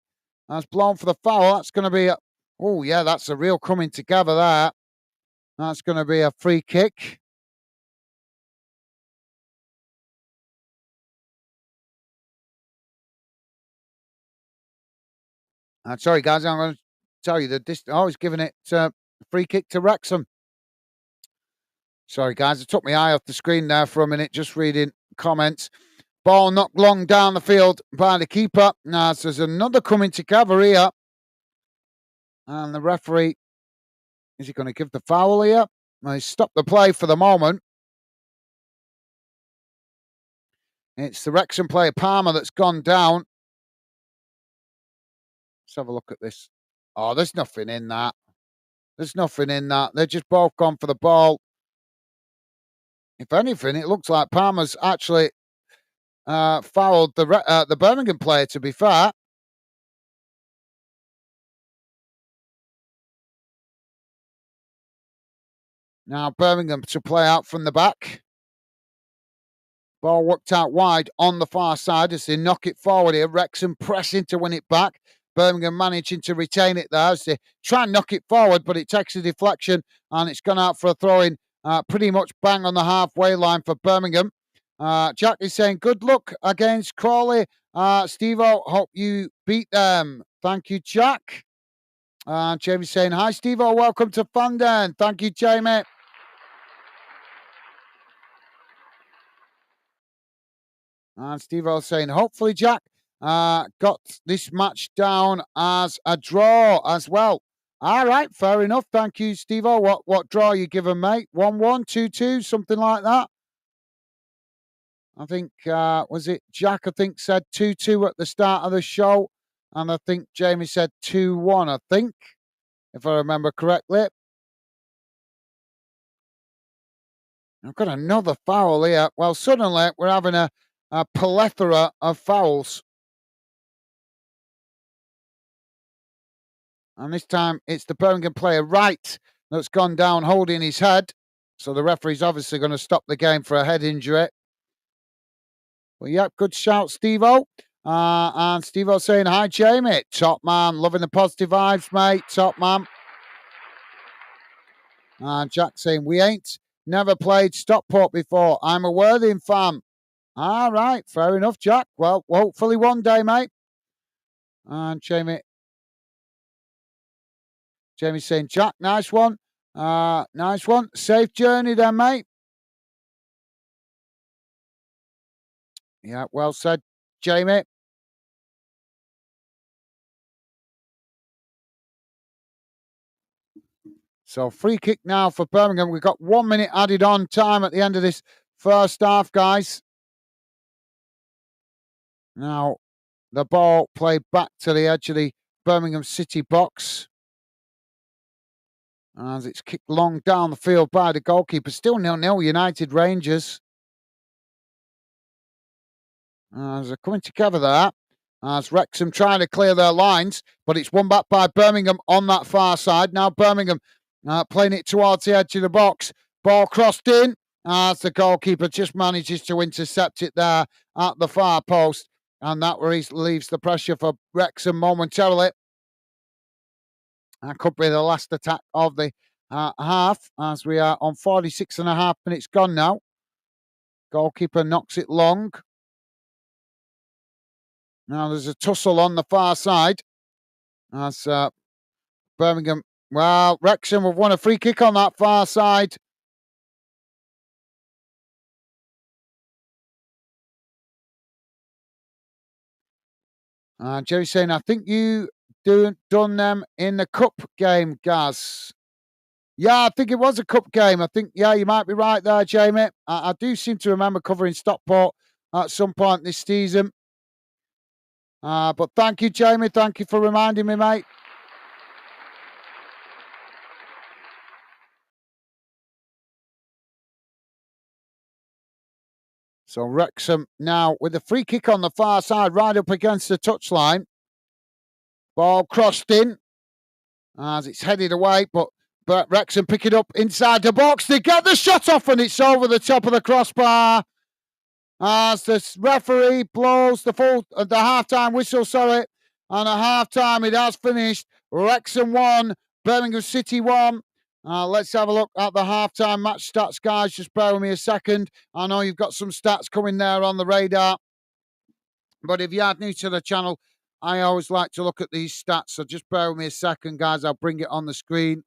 has blown for the foul. That's going to be oh, yeah, that's a real coming together there. That's going to be a free kick. Sorry, guys, I'm going to tell you that this. I was giving it free kick to Wrexham. Sorry, guys, I took my eye off the screen there for a minute, just reading comments. Ball knocked long down the field by the keeper. Now, so there's another coming together here. And the referee, is he going to give the foul here? Well, he's stopped the play for the moment. It's the Wrexham player, Palmer, that's gone down. Let's have a look at this. Oh, there's nothing in that. There's nothing in that. They're just both gone for the ball. If anything, it looks like Palmer's actually fouled the Birmingham player, to be fair. Now Birmingham to play out from the back. Ball worked out wide on the far side as they knock it forward here. Wrexham pressing to win it back. Birmingham managing to retain it there as they try and knock it forward, but it takes a deflection and it's gone out for a throw-in pretty much bang on the halfway line for Birmingham. Jack is saying, good luck against Crawley. Steve-O, hope you beat them. Thank you, Jack. Jamie's saying, hi, Steve-O, welcome to Fanden. Thank you, Jamie. And Steve-O saying, hopefully, Jack got this match down as a draw as well. All right, fair enough. Thank you, Steve-O. What draw you given, mate? 1-1, 2-2, something like that? I think, was it Jack, I think, said 2-2 at the start of the show. And I think Jamie said 2-1, I think, if I remember correctly. I've got another foul here. Well, suddenly we're having a plethora of fouls. And this time it's the Birmingham player Wright that's gone down holding his head. So the referee's obviously going to stop the game for a head injury. Well, yeah, good shout, Steve-O. And Steve-O saying, hi, Jamie. Top man. Loving the positive vibes, mate. Top man. And Jack saying, we ain't never played Stockport before. I'm a Worthing fan. All right, fair enough, Jack. Well, hopefully one day, mate. And Jamie saying, Jack, nice one. Nice one. Safe journey then, mate. Yeah, well said, Jamie. So free kick now for Birmingham. We've got 1 minute added on time at the end of this first half, guys. Now, the ball played back to the edge of the Birmingham City box. As it's kicked long down the field by the goalkeeper. Still 0-0, United Rangers. As they're coming together there. As Wrexham trying to clear their lines. But it's won back by Birmingham on that far side. Now Birmingham playing it towards the edge of the box. Ball crossed in. As the goalkeeper just manages to intercept it there at the far post. And that relieves the pressure for Wrexham momentarily. That could be the last attack of the half, as we are on 46.5 minutes gone now. Goalkeeper knocks it long. Now there's a tussle on the far side. As Birmingham, well, Wrexham have won a free kick on that far side. Jerry saying, I think you done them in the cup game, Gaz. Yeah, I think it was a cup game. I think, yeah, you might be right there, Jamie. I do seem to remember covering Stockport at some point this season. But thank you, Jamie. Thank you for reminding me, mate. So Wrexham now with a free kick on the far side, right up against the touchline. Ball crossed in as it's headed away, but Wrexham pick it up inside the box. They get the shot off and it's over the top of the crossbar. As the referee blows the half-time whistle, and at half-time it has finished. Wrexham 1, Birmingham City 1. Let's have a look at the half-time match stats, guys. Just bear with me a second. I know you've got some stats coming there on the radar. But if you are new to the channel, I always like to look at these stats. So just bear with me a second, guys. I'll bring it on the screen.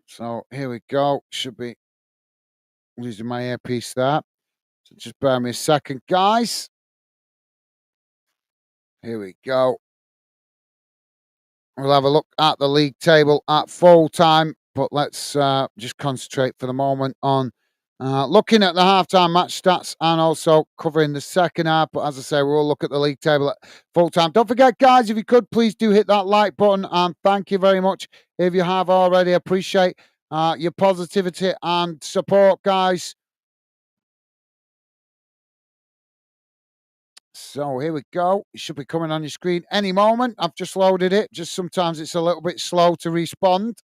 So here we go. Should be losing my earpiece there. So just bear with me a second, guys. Here we go. We'll have a look at the league table at full time, but let's just concentrate for the moment on looking at the halftime match stats and also covering the second half. But as I say, we'll look at the league table at full time. Don't forget, guys, if you could, please do hit that like button. And thank you very much if you have already. Appreciate your positivity and support, guys. So here we go. It should be coming on your screen any moment. I've just loaded it. Just sometimes it's a little bit slow to respond.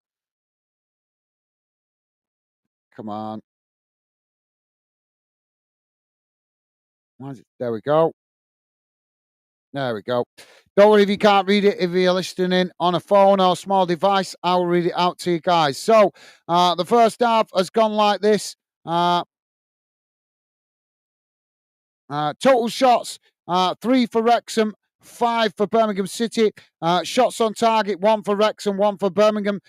Come on. There we go. There we go. Don't worry if you can't read it. If you're listening on a phone or a small device, I will read it out to you guys. So the first half has gone like this. Total shots, 3 for Wrexham, 5 for Birmingham City. Shots on target, 1 for Wrexham, 1 for Birmingham.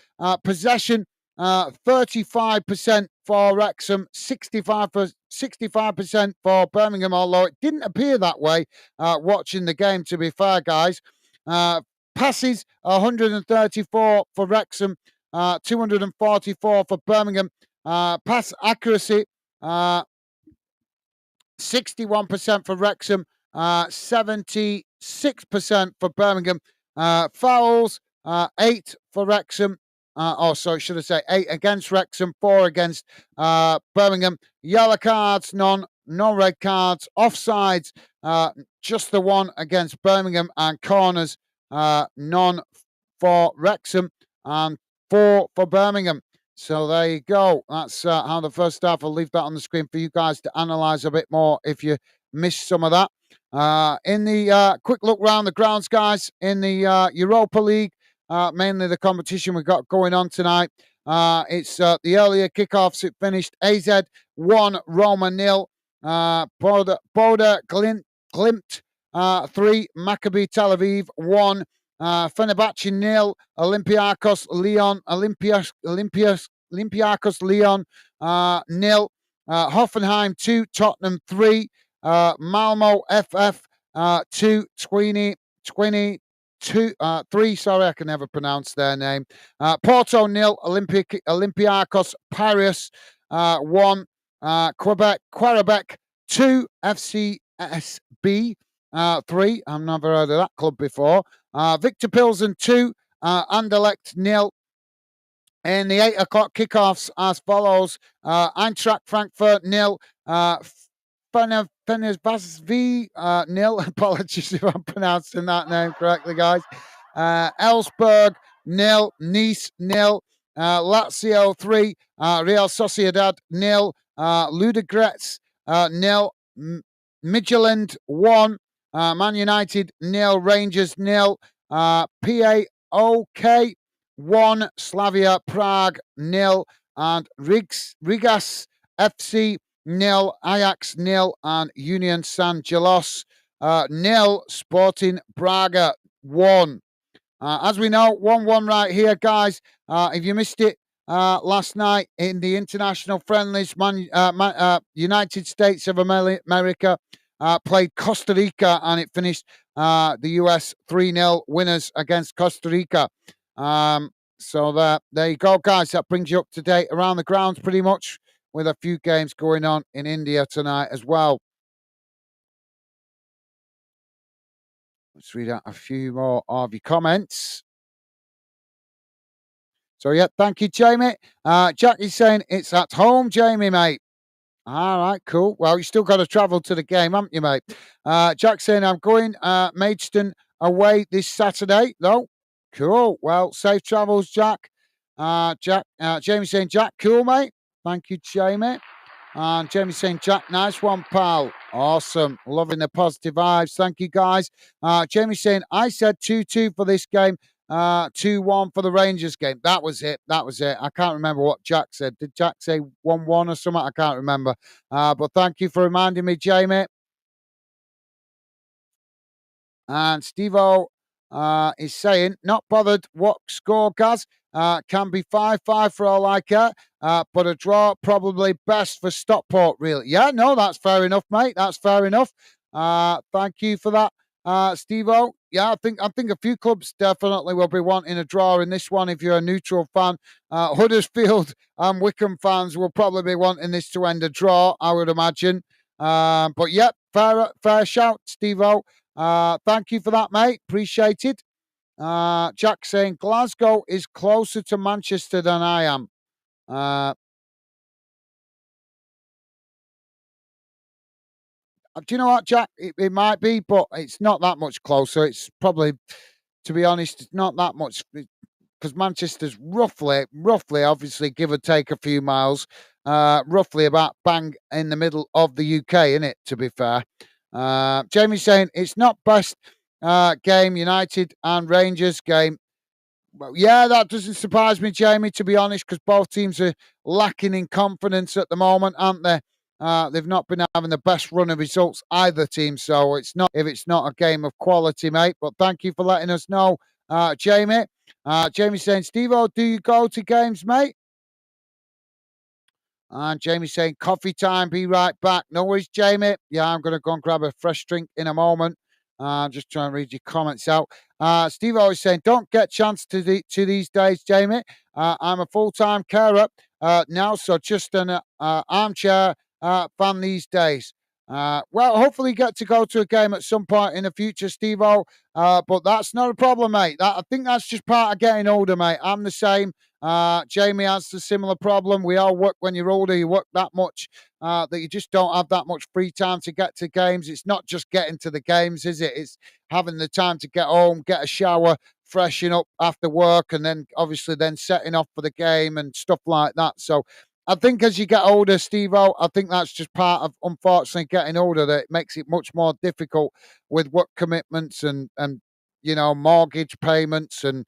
Possession, 35% for Wrexham, 65% for Birmingham, although it didn't appear that way watching the game, to be fair, guys. Passes, 134 for Wrexham, 244 for Birmingham. Pass accuracy, 61% for Wrexham, 76% for Birmingham. Fouls, 8 for Wrexham. Should I say 8 against Wrexham, 4 against Birmingham. Yellow cards, none. No red cards. Offsides, just the one against Birmingham, and corners, none for Wrexham and 4 for Birmingham. So there you go. That's how the first half. I'll leave that on the screen for you guys to analyse a bit more if you missed some of that. In the quick look round the grounds, guys, in the Europa League, mainly the competition we've got going on tonight. It's the earlier kickoffs. It finished AZ 1, Roma 0. Boda Glimt 3, Maccabi Tel Aviv 1. Fenerbahce 0, Olympiacos Lyon 0. Hoffenheim 2, Tottenham 3. Malmo FF 2, 3. Sorry, I can never pronounce their name. Porto 0, Olympiacos Piraeus 1. Quebec 2, FCSB 3. I've never heard of that club before. Victor Pilsen 2, Anderlecht 0. In the 8 o'clock kickoffs as follows: Eintracht Frankfurt 0, Fenerbahce 0. Apologies if I'm pronouncing that name correctly, guys. Elfsberg 0, Nice 0, Lazio 3, Real Sociedad 0, Ludogorets 0, Midtjylland 1, Man United 0, Rangers 0, PAOK 1, Slavia Prague 0, and Rigas FC 0, Ajax 0, and Union San Gelos 0, Sporting Braga 1. As we know, 1-1 right here, guys. If you missed it last night in the international friendlies, United States of America played Costa Rica, and it finished the US 3-0 winners against Costa Rica. So there you go, guys. That brings you up to date around the grounds pretty much, with a few games going on in India tonight as well. Let's read out a few more of your comments. So, yeah, thank you, Jamie. Jackie's saying it's at home, Jamie, mate. All right, cool. Well, you still got to travel to the game, haven't you, mate? Jack saying I'm going Maidstone away this Saturday, though. Cool. Well, safe travels, Jack. Jamie saying, Jack, cool, mate. Thank you, Jamie. And Jamie saying, Jack, nice one, pal. Awesome. Loving the positive vibes. Thank you, guys. Jamie saying, I said 2-2 for this game. 2-1 for the Rangers game. That was it. I can't remember what Jack said. Did Jack say 1-1 or something? I can't remember. But thank you for reminding me, Jamie. And Steve-O is saying, not bothered what score, Gaz. Can be 5-5 for all I care. But a draw probably best for Stockport, really. Yeah, no, that's fair enough, mate. That's fair enough. Thank you for that, Steve-O. Yeah, I think a few clubs definitely will be wanting a draw in this one if you're a neutral fan. Huddersfield and Wycombe fans will probably be wanting this to end a draw, I would imagine. But yeah, fair shout, Steve-O. Thank you for that, mate. Appreciate it. Jack saying Glasgow is closer to Manchester than I am. Do you know what, Jack? It might be, but it's not that much closer. It's probably, to be honest, it's not that much, because Manchester's roughly, obviously, give or take a few miles, roughly about bang in the middle of the UK, isn't it, to be fair? Jamie's saying it's not best game, United and Rangers game. Well, yeah, that doesn't surprise me, Jamie, to be honest, because both teams are lacking in confidence at the moment, aren't they? They've not been having the best run of results, either team, so it's not a game of quality, mate. But thank you for letting us know, Jamie. Jamie's saying, Steve-O, do you go to games, mate? And Jamie's saying, coffee time, be right back. No worries, Jamie. Yeah, I'm going to go and grab a fresh drink in a moment. Just trying to read your comments out. Steve always saying, don't get chance to these days, Jamie. I'm a full-time carer now, so just an armchair fan these days. Well, hopefully get to go to a game at some point in the future, Steve-O. But that's not a problem, mate. I think that's just part of getting older, mate. I'm the same. Jamie has a similar problem. We all work when you're older. You work that much that you just don't have that much free time to get to games. It's not just getting to the games, is it? It's having the time to get home, get a shower, freshen up after work, and then obviously then setting off for the game and stuff like that. So I think as you get older, Steve-O, I think that's just part of, unfortunately, getting older, that it makes it much more difficult with work commitments and mortgage payments and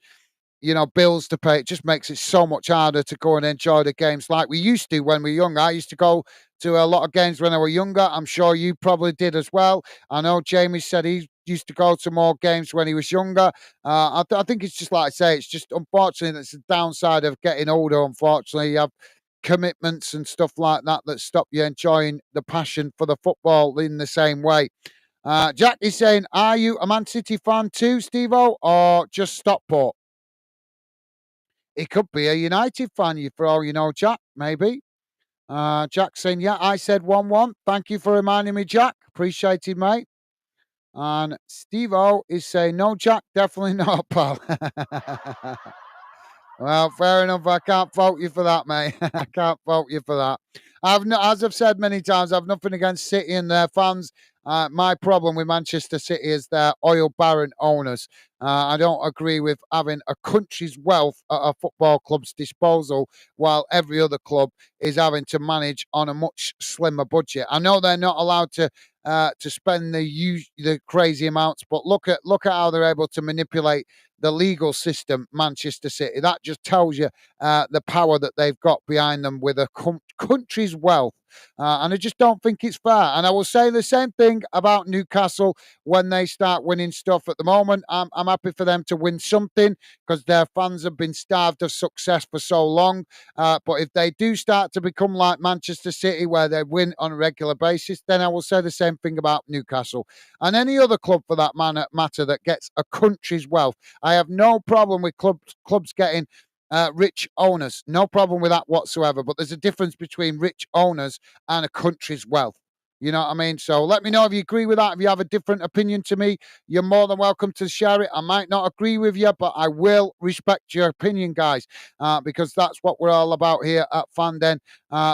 bills to pay. It just makes it so much harder to go and enjoy the games like we used to when we were younger. I used to go to a lot of games when I was younger. I'm sure you probably did as well. I know Jamie said he used to go to more games when he was younger. I think it's just like I say, it's just unfortunately that's the downside of getting older. Unfortunately, you have commitments and stuff like that that stop you enjoying the passion for the football in the same way. Jack is saying, are you a Man City fan too, Steve-O, or just Stockport? It could be a United fan, you for all you know, Jack, maybe. Jack saying, yeah, I said 1-1. Thank you for reminding me, Jack. Appreciate it, mate. And Steve-O is saying, no, Jack, definitely not, pal. Well, fair enough. I can't fault you for that, mate. I can't fault you for that. As I've said many times, I've nothing against City and their fans. My problem with Manchester City is their oil baron owners. I don't agree with having a country's wealth at a football club's disposal while every other club is having to manage on a much slimmer budget. I know they're not allowed to spend the crazy amounts, but look at how they're able to manipulate the legal system, Manchester City. That just tells you the power that they've got behind them with a country's wealth. And I just don't think it's fair. And I will say the same thing about Newcastle when they start winning stuff at the moment. I'm happy for them to win something because their fans have been starved of success for so long. But if they do start to become like Manchester City, where they win on a regular basis, then I will say the same thing about Newcastle and any other club for that matter that gets a country's wealth. I have no problem with clubs getting rich owners. No problem with that whatsoever. But there's a difference between rich owners and a country's wealth. You know what I mean? So let me know if you agree with that. If you have a different opinion to me, you're more than welcome to share it. I might not agree with you, but I will respect your opinion, guys, because that's what we're all about here at Fanden.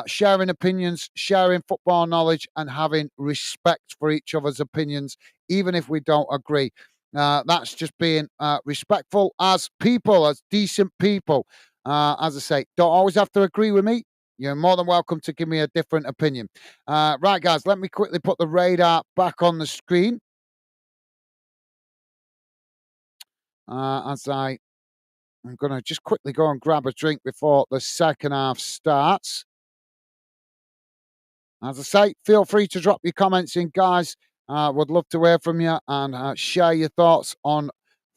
Sharing opinions, sharing football knowledge, and having respect for each other's opinions, even if we don't agree. That's just being respectful as people, as decent people. As I say, don't always have to agree with me. You're more than welcome to give me a different opinion. Right, guys, let me quickly put the radar back on the screen. I'm going to just quickly go and grab a drink before the second half starts. As I say, feel free to drop your comments in, guys. Would love to hear from you and share your thoughts on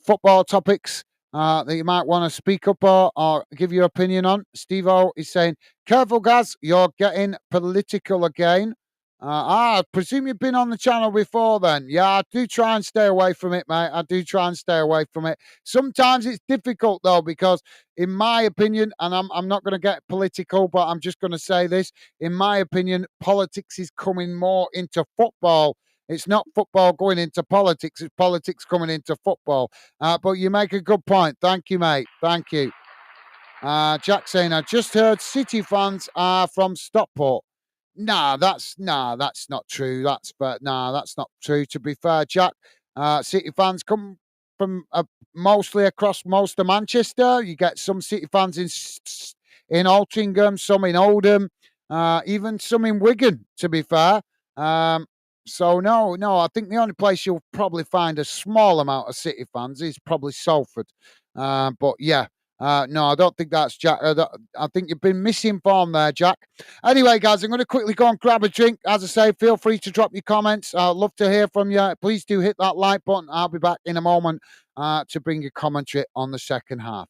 football topics that you might want to speak up or give your opinion on. Steve-O is saying, careful, guys, you're getting political again. I presume you've been on the channel before then. Yeah, I do try and stay away from it, mate. I do try and stay away from it. Sometimes it's difficult, though, because in my opinion, and I'm not going to get political, but I'm just going to say this, in my opinion, politics is coming more into football. It's not football going into politics, it's politics coming into football. But you make a good point. Thank you, mate. Thank you. Jack saying, I just heard City fans are from Stockport. That's not true. That's not true. To be fair, Jack, City fans come from mostly across most of Manchester. You get some City fans in Altrincham, some in Oldham, even some in Wigan. To be fair, so no, I think the only place you'll probably find a small amount of City fans is probably Salford. But yeah. No, I don't think that's Jack. I think you've been misinformed there, Jack. Anyway, guys, I'm going to quickly go and grab a drink. As I say, feel free to drop your comments. I'd love to hear from you. Please do hit that like button. I'll be back in a moment to bring you commentary on the second half.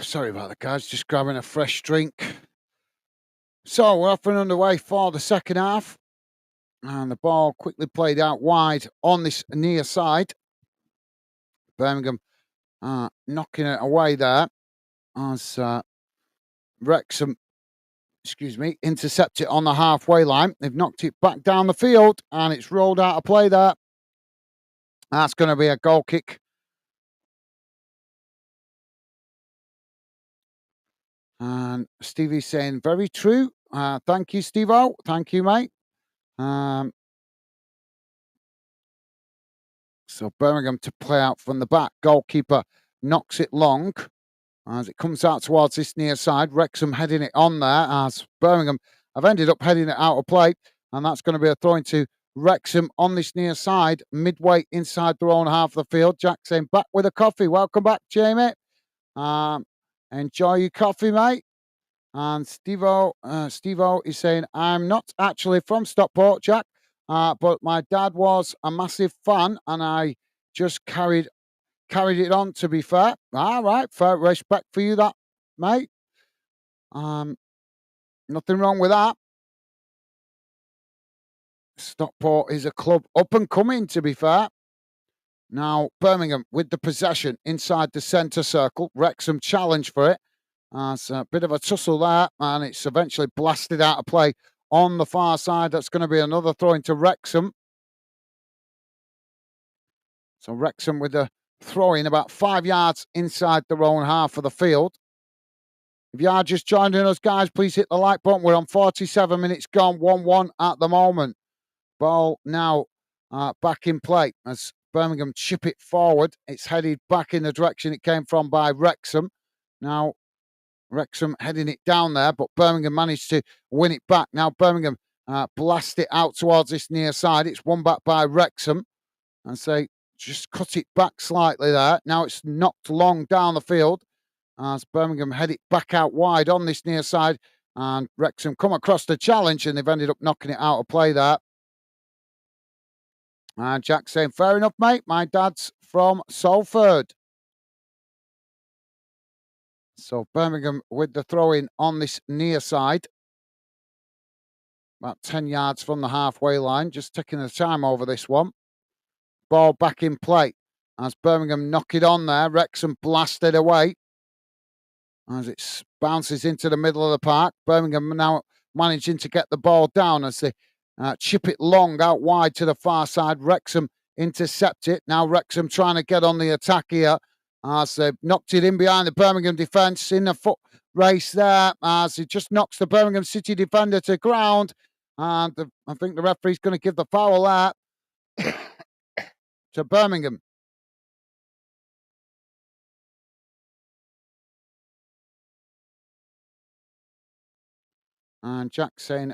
Sorry about that, guys. Just grabbing a fresh drink. So we're off and underway for the second half. And the ball quickly played out wide on this near side. Birmingham knocking it away there as Wrexham, intercept it on the halfway line. They've knocked it back down the field and it's rolled out of play there. That's going to be a goal kick. And Stevie's saying, very true. Thank you, Steve-O. Thank you, mate. So Birmingham to play out from the back. Goalkeeper knocks it long as it comes out towards this near side. Wrexham heading it on there as Birmingham have ended up heading it out of play. And that's going to be a throw into Wrexham on this near side, midway inside their own half of the field. Jack saying, back with a coffee. Welcome back, Jamie. Enjoy your coffee, mate. And Steve-O is saying, I'm not actually from Stockport, Jack, but my dad was a massive fan and I just carried it on, to be fair. All right, fair respect for you, that, mate. Nothing wrong with that. Stockport is a club up and coming, to be fair. Now, Birmingham with the possession inside the centre circle. Wrexham challenge for it. It's a bit of a tussle there, and it's eventually blasted out of play on the far side. That's going to be another throw into Wrexham. So Wrexham with the throw in about 5 yards inside their own half of the field. If you are just joining us, guys, please hit the like button. We're on 47 minutes gone, 1-1 at the moment. Ball now back in play as Birmingham chip it forward. It's headed back in the direction it came from by Wrexham. Now, Wrexham heading it down there, but Birmingham managed to win it back. Now, Birmingham blast it out towards this near side. It's won back by Wrexham. And say, just cut it back slightly there. Now it's knocked long down the field as Birmingham head it back out wide on this near side. And Wrexham come across the challenge and they've ended up knocking it out of play there. And Jack saying, fair enough, mate. My dad's from Salford. So Birmingham with the throw in on this near side. About 10 yards from the halfway line. Just taking the time over this one. Ball back in play as Birmingham knock it on there. Wrexham blasted away as it bounces into the middle of the park. Birmingham now managing to get the ball down as they chip it long out wide to the far side. Wrexham intercept it. Now Wrexham trying to get on the attack here as they've knocked it in behind the Birmingham defence in the foot race there as it just knocks the Birmingham City defender to ground. And I think the referee's going to give the foul there to Birmingham. And Jack saying,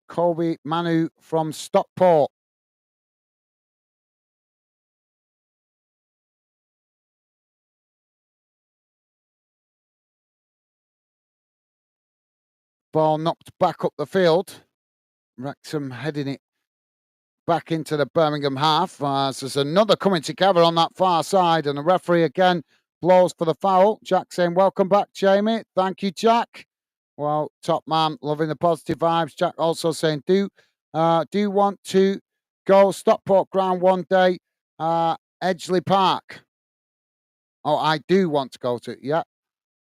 Kobe Manu from Stockport. Ball knocked back up the field. Wrexham heading it back into the Birmingham half. There's another coming together on that far side. And the referee again blows for the foul. Jack saying, welcome back, Jamie. Thank you, Jack. Well, top man, loving the positive vibes. Jack also saying, do want to go Stockport ground one day, Edgeley Park. Oh, I do want to go to, yeah.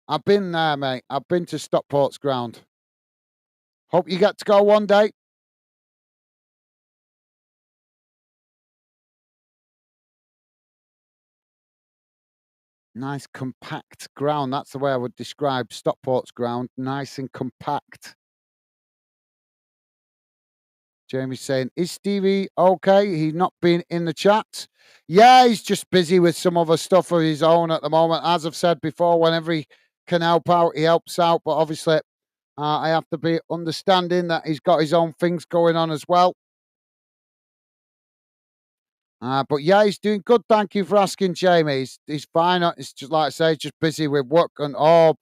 I've been there, mate. I've been to Stockport's ground. Hope you get to go one day. Nice compact ground. That's the way I would describe Stockport's ground. Nice and compact. Jamie's saying, is Stevie okay? He's not been in the chat. Yeah, he's just busy with some other stuff of his own at the moment. As I've said before, whenever he can help out, he helps out. But obviously, I have to be understanding that he's got his own things going on as well. But yeah, he's doing good. Thank you for asking, Jamie. He's fine. It's just like I say, just busy with work and all.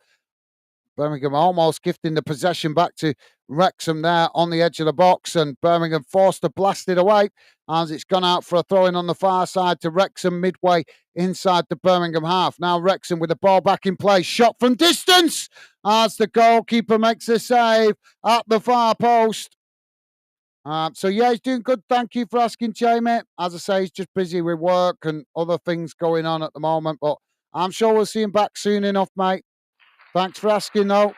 Birmingham almost gifting the possession back to Wrexham there on the edge of the box, and Birmingham forced to blast it away as it's gone out for a throw-in on the far side to Wrexham midway inside the Birmingham half. Now Wrexham with the ball back in play, shot from distance as the goalkeeper makes a save at the far post. So yeah, he's doing good. Thank you for asking, Jamie. As I say, he's just busy with work and other things going on at the moment, but I'm sure we'll see him back soon enough, mate. Thanks for asking, though.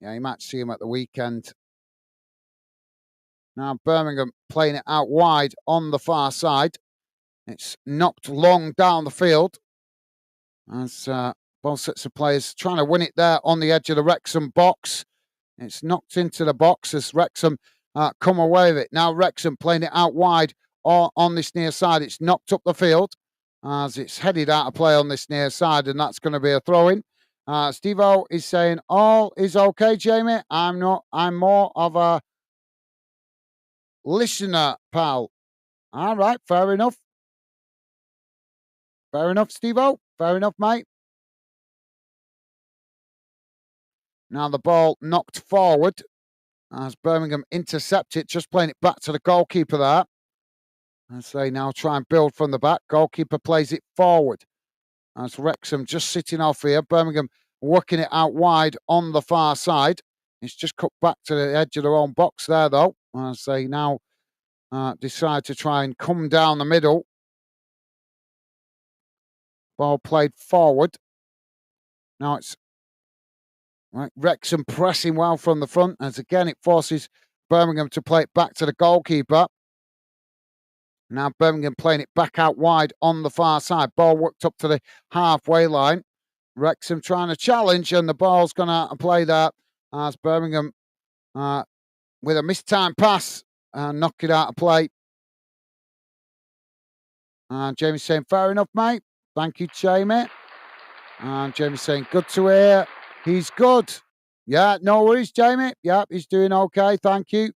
Yeah, you might see him at the weekend. Now Birmingham playing it out wide on the far side. It's knocked long down the field as both sets of players trying to win it there on the edge of the Wrexham box. It's knocked into the box as Wrexham come away with it. Now Wrexham playing it out wide on this near side. It's knocked up the field as it's headed out of play on this near side, and that's going to be a throw-in. Steve-O is saying, all is okay, Jamie. I'm not. I'm more of a listener, pal. All right, fair enough. Fair enough, Steve-O. Fair enough, mate. Now the ball knocked forward as Birmingham intercept it, just playing it back to the goalkeeper there. As they now try and build from the back. Goalkeeper plays it forward. As Wrexham just sitting off here. Birmingham working it out wide on the far side. It's just cut back to the edge of their own box there, though. As they now decide to try and come down the middle. Ball played forward. Now it's Wrexham pressing well from the front. As again, it forces Birmingham to play it back to the goalkeeper. Now Birmingham playing it back out wide on the far side. Ball worked up to the halfway line. Wrexham trying to challenge, and the ball's gone out and play there as Birmingham with a mistimed pass knock it out of play. And Jamie's saying, fair enough, mate. Thank you, Jamie. And Jamie's saying, good to hear. He's good. Yeah, no worries, Jamie. Yeah, he's doing okay. Thank you.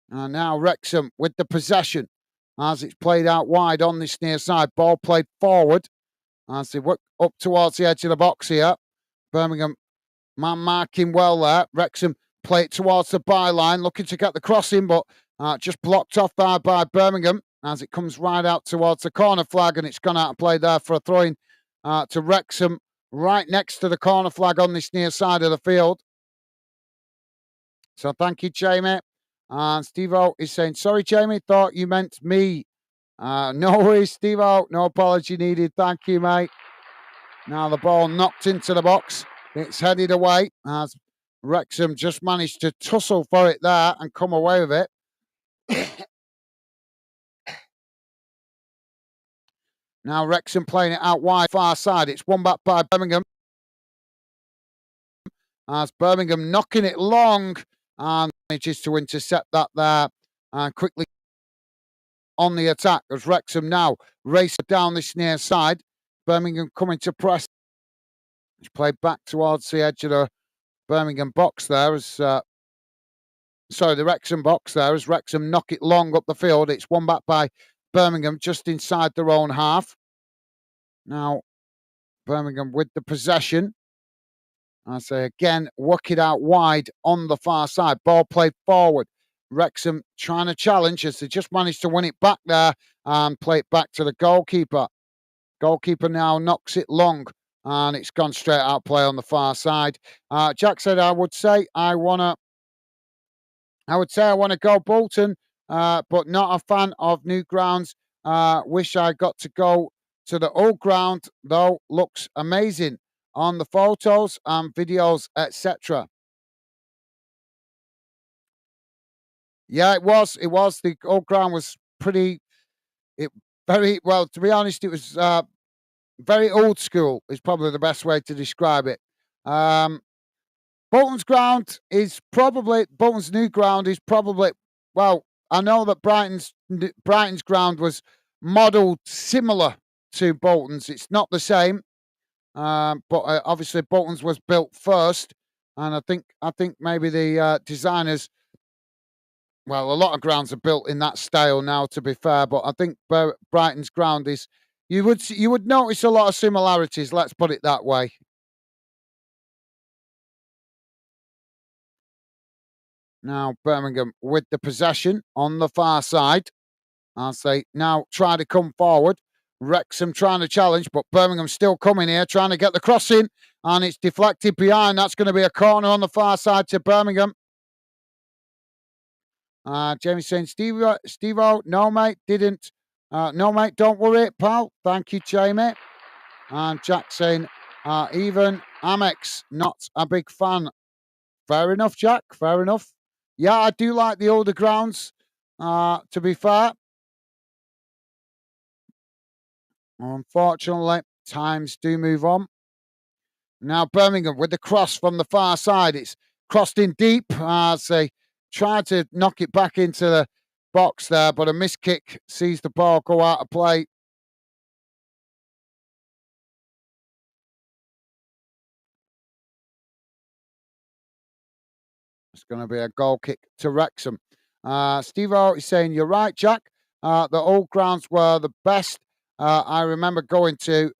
And now Wrexham with the possession as it's played out wide on this near side. Ball played forward as they work up towards the edge of the box here. Birmingham man marking well there. Wrexham play it towards the byline, looking to get the crossing, but just blocked off there by Birmingham as it comes right out towards the corner flag, and it's gone out and played there for a throw-in to Wrexham right next to the corner flag on this near side of the field. So thank you, Jamie. And Steve-O is saying, sorry, Jamie, thought you meant me. No worries, Steve-O. No apology needed. Thank you, mate. Now the ball knocked into the box. It's headed away as Wrexham just managed to tussle for it there and come away with it. Now Wrexham playing it out wide, far side. It's won back by Birmingham. As Birmingham knocking it long and manages to intercept that there and quickly on the attack as Wrexham now race down this near side. Birmingham coming to press. It's played back towards the edge of the Birmingham box there as the Wrexham box there as Wrexham knock it long up the field. It's won back by Birmingham just inside their own half. Now Birmingham with the possession. I say again, work it out wide on the far side. Ball played forward. Wrexham trying to challenge as they just managed to win it back there and play it back to the goalkeeper. Goalkeeper now knocks it long and it's gone straight out play on the far side. Jack said, I would say I want to go Bolton, but not a fan of new grounds. Wish I got to go to the old ground, though. Looks amazing on the photos and videos, etc. Yeah, it was. The old ground was very well. To be honest, it was very old school. Is probably the best way to describe it. Bolton's new ground is probably, well, I know that Brighton's ground was modelled similar to Bolton's. It's not the same, but obviously Bolton's was built first, and I think maybe the designers. Well, a lot of grounds are built in that style now, to be fair, but I think Brighton's ground is You would notice a lot of similarities. Let's put it that way. Now Birmingham with the possession on the far side. I'll say now try to come forward. Wrexham trying to challenge, but Birmingham still coming here, trying to get the cross in, and it's deflected behind. That's going to be a corner on the far side to Birmingham. Jamie saying, Steve-O, no mate, didn't. No mate, don't worry, pal. Thank you, Jamie. And Jack saying, even Amex, not a big fan. Fair enough, Jack. Fair enough. Yeah, I do like the older grounds. To be fair, unfortunately, times do move on. Now Birmingham with the cross from the far side. It's crossed in deep as they try to knock it back into the box there, but a missed kick sees the ball go out of play. It's going to be a goal kick to Wrexham. Steve-O is saying, you're right, Jack. The old grounds were the best I remember going to.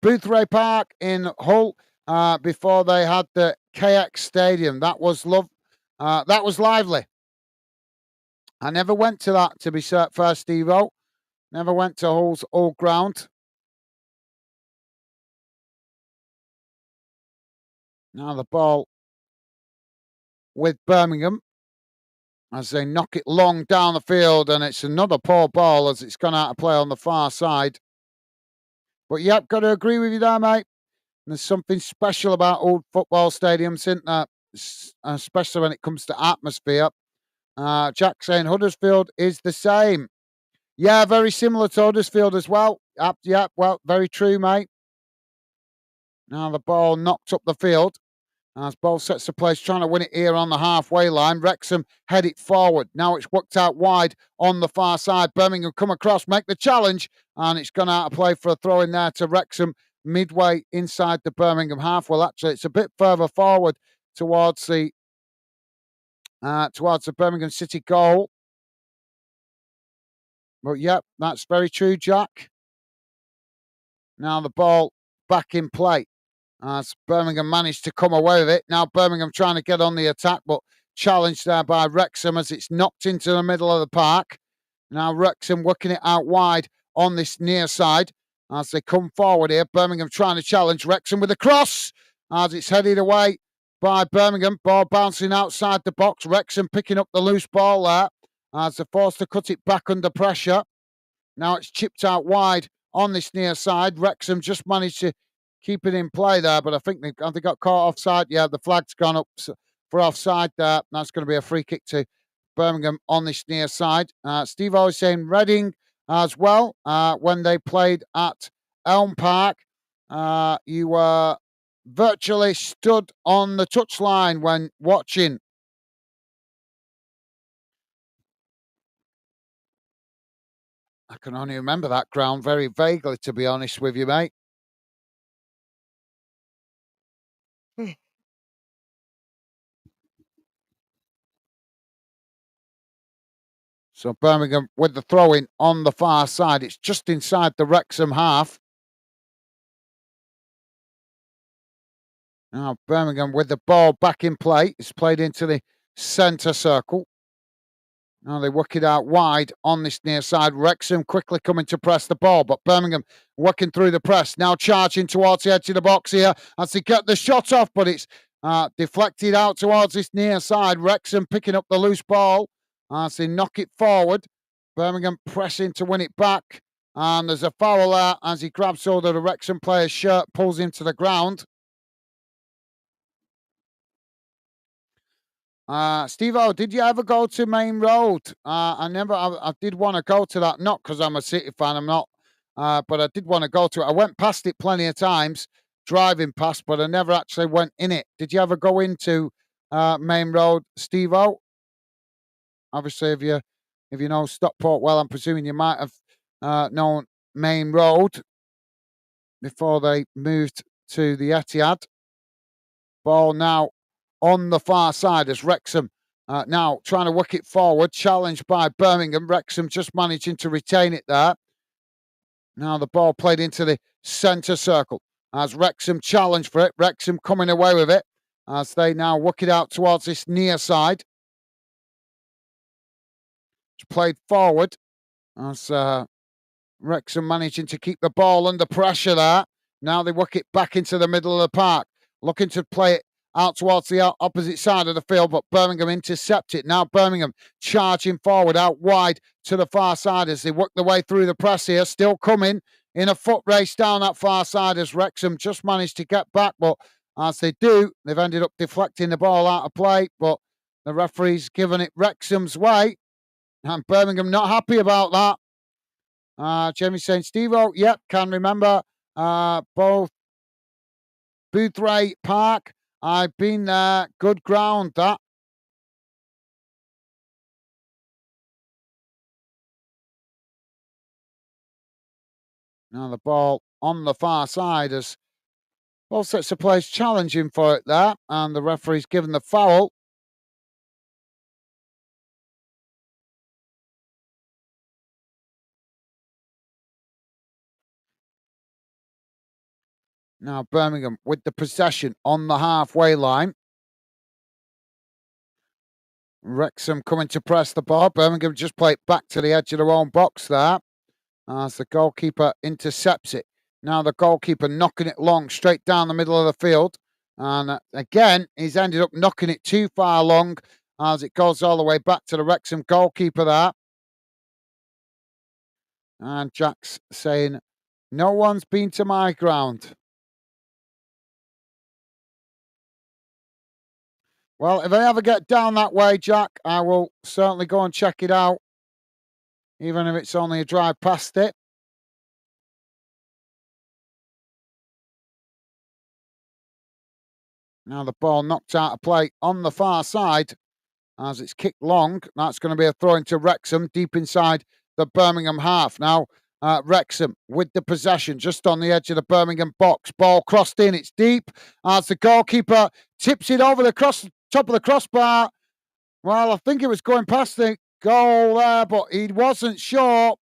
Boothray Park in Hull before they had the KX Stadium. That was that was lively. I never went to that, to be fair, Steve-O. Never went to Hull's old ground. Now the ball with Birmingham as they knock it long down the field, and it's another poor ball as it's gone out of play on the far side. But yep, got to agree with you there, mate. There's something special about old football stadiums, isn't there? Especially when it comes to atmosphere. Jack saying Huddersfield is the same. Yeah, very similar to Huddersfield as well. Yep, well, very true, mate. Now the ball knocked up the field. As ball sets the place, trying to win it here on the halfway line. Wrexham head it forward. Now it's worked out wide on the far side. Birmingham come across, make the challenge, and it's gone out of play for a throw in there to Wrexham midway inside the Birmingham half. Well, actually, it's a bit further forward towards the Birmingham City goal. But yep, that's very true, Jack. Now the ball back in play. As Birmingham managed to come away with it. Now Birmingham trying to get on the attack, but challenged there by Wrexham as it's knocked into the middle of the park. Now Wrexham working it out wide on this near side as they come forward here. Birmingham trying to challenge Wrexham with a cross as it's headed away by Birmingham. Ball bouncing outside the box. Wrexham picking up the loose ball there as they're forced to cut it back under pressure. Now it's chipped out wide on this near side. Wrexham just managed to keep it in play there, but I think they got caught offside. Yeah, the flag's gone up for offside there. That's going to be a free kick to Birmingham on this near side. Steve-O is saying Reading as well. When they played at Elm Park, you were virtually stood on the touchline when watching. I can only remember that ground very vaguely, to be honest with you, mate. So Birmingham with the throw-in on the far side. It's just inside the Wrexham half. Now Birmingham with the ball back in play. It's played into the centre circle. Now they work it out wide on this near side. Wrexham quickly coming to press the ball, but Birmingham working through the press. Now charging towards the edge of the box here as they get the shot off, but it's deflected out towards this near side. Wrexham picking up the loose ball as they knock it forward. Birmingham pressing to win it back. And there's a foul there as he grabs hold of the Wrexham player's shirt, pulls him to the ground. Steve-O, did you ever go to Main Road? I did want to go to that, not because I'm a City fan, I'm not, but I did want to go to it. I went past it plenty of times, driving past, but I never actually went in it. Did you ever go into Main Road, Steve-O? Obviously, if you know Stockport well, I'm presuming you might have known Main Road before they moved to the Etihad. Ball now on the far side as Wrexham Now trying to work it forward, challenged by Birmingham. Wrexham just managing to retain it there. Now the ball played into the centre circle as Wrexham challenged for it. Wrexham coming away with it as they now work it out towards this near side. It's played forward as Wrexham managing to keep the ball under pressure there. Now they work it back into the middle of the park, looking to play it out towards the opposite side of the field, but Birmingham intercept it. Now Birmingham charging forward out wide to the far side as they work their way through the press here, still coming in a foot race down that far side as Wrexham just managed to get back, but as they do, they've ended up deflecting the ball out of play, but the referee's given it Wrexham's way, and Birmingham not happy about that. Jamie's saying, Steve-O, yep, can remember both Boothray Park. I've been there. Good ground, that. Now the ball on the far side as both sets of players challenging for it there, and the referee's given the foul. Now Birmingham with the possession on the halfway line. Wrexham coming to press the ball. Birmingham just play it back to the edge of their own box there as the goalkeeper intercepts it. Now the goalkeeper knocking it long straight down the middle of the field. And again, he's ended up knocking it too far long as it goes all the way back to the Wrexham goalkeeper there. And Jack's saying, no one's been to my ground. Well, if I ever get down that way, Jack, I will certainly go and check it out, even if it's only a drive past it. Now the ball knocked out of play on the far side as it's kicked long. That's going to be a throw into Wrexham deep inside the Birmingham half. Now Wrexham with the possession just on the edge of the Birmingham box. Ball crossed in. It's deep as the goalkeeper tips it over the top of the crossbar. Well, I think it was going past the goal there, but he wasn't sure.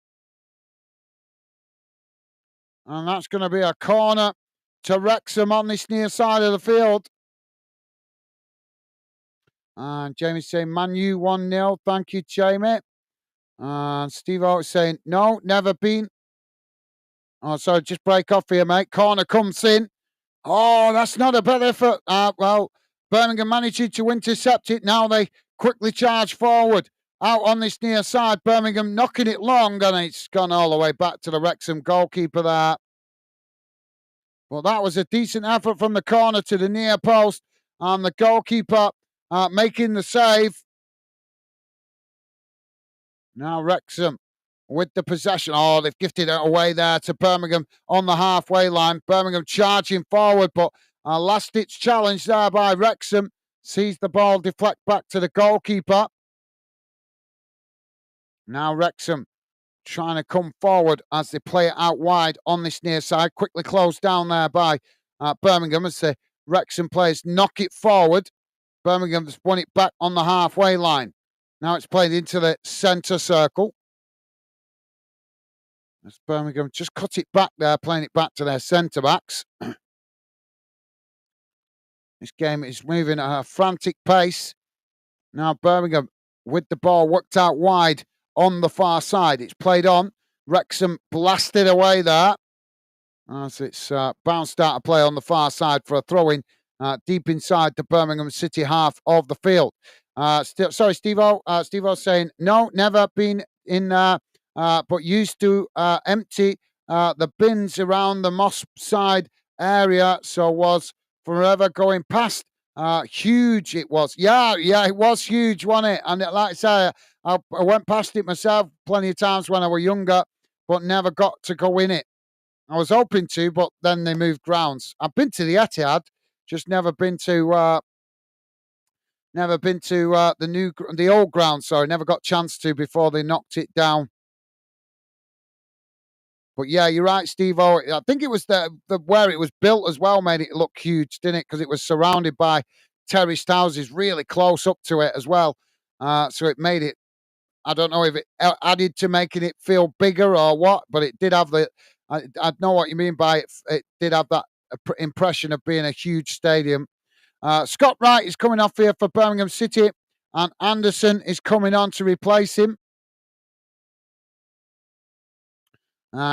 And that's going to be a corner to Wrexham on this near side of the field. And Jamie's saying, Man U 1-0. Thank you, Jamie. And Steve-O is saying, no, never been. Oh, sorry, just break off here, mate. Corner comes in. Oh, that's not a bad effort. Well, Birmingham managing to intercept it. Now they quickly charge forward. Out on this near side. Birmingham knocking it long, and it's gone all the way back to the Wrexham goalkeeper there. Well, that was a decent effort from the corner to the near post. And the goalkeeper making the save. Now Wrexham with the possession. Oh, they've gifted it away there to Birmingham on the halfway line. Birmingham charging forward, but a last-ditch challenge there by Wrexham. Sees the ball deflect back to the goalkeeper. Now Wrexham trying to come forward as they play it out wide on this near side. Quickly closed down there by Birmingham as the Wrexham players knock it forward. Birmingham's won it back on the halfway line. Now it's played into the centre circle. As Birmingham just cut it back there, playing it back to their centre backs. This game is moving at a frantic pace. Now Birmingham with the ball worked out wide on the far side. It's played on. Wrexham blasted away there as it's bounced out of play on the far side for a throw-in deep inside the Birmingham City half of the field. Sorry, Steve-O. Steve-O's saying, no, never been in there, but used to empty the bins around the Moss side area, so was forever going past. Huge it was. Yeah, it was huge, wasn't it? And like I say, I went past it myself plenty of times when I was younger, but never got to go in it. I was hoping to, but then they moved grounds. I've been to the Etihad, just never been to the old ground. Sorry, never got a chance to before they knocked it down. But yeah, you're right, Steve-O. I think it was the where it was built as well made it look huge, didn't it? Because it was surrounded by terraced houses really close up to it as well. So it made it, I don't know if it added to making it feel bigger or what, but it did have the, I know what you mean by it. It did have that impression of being a huge stadium. Scott Wright is coming off here for Birmingham City, and Anderson is coming on to replace him.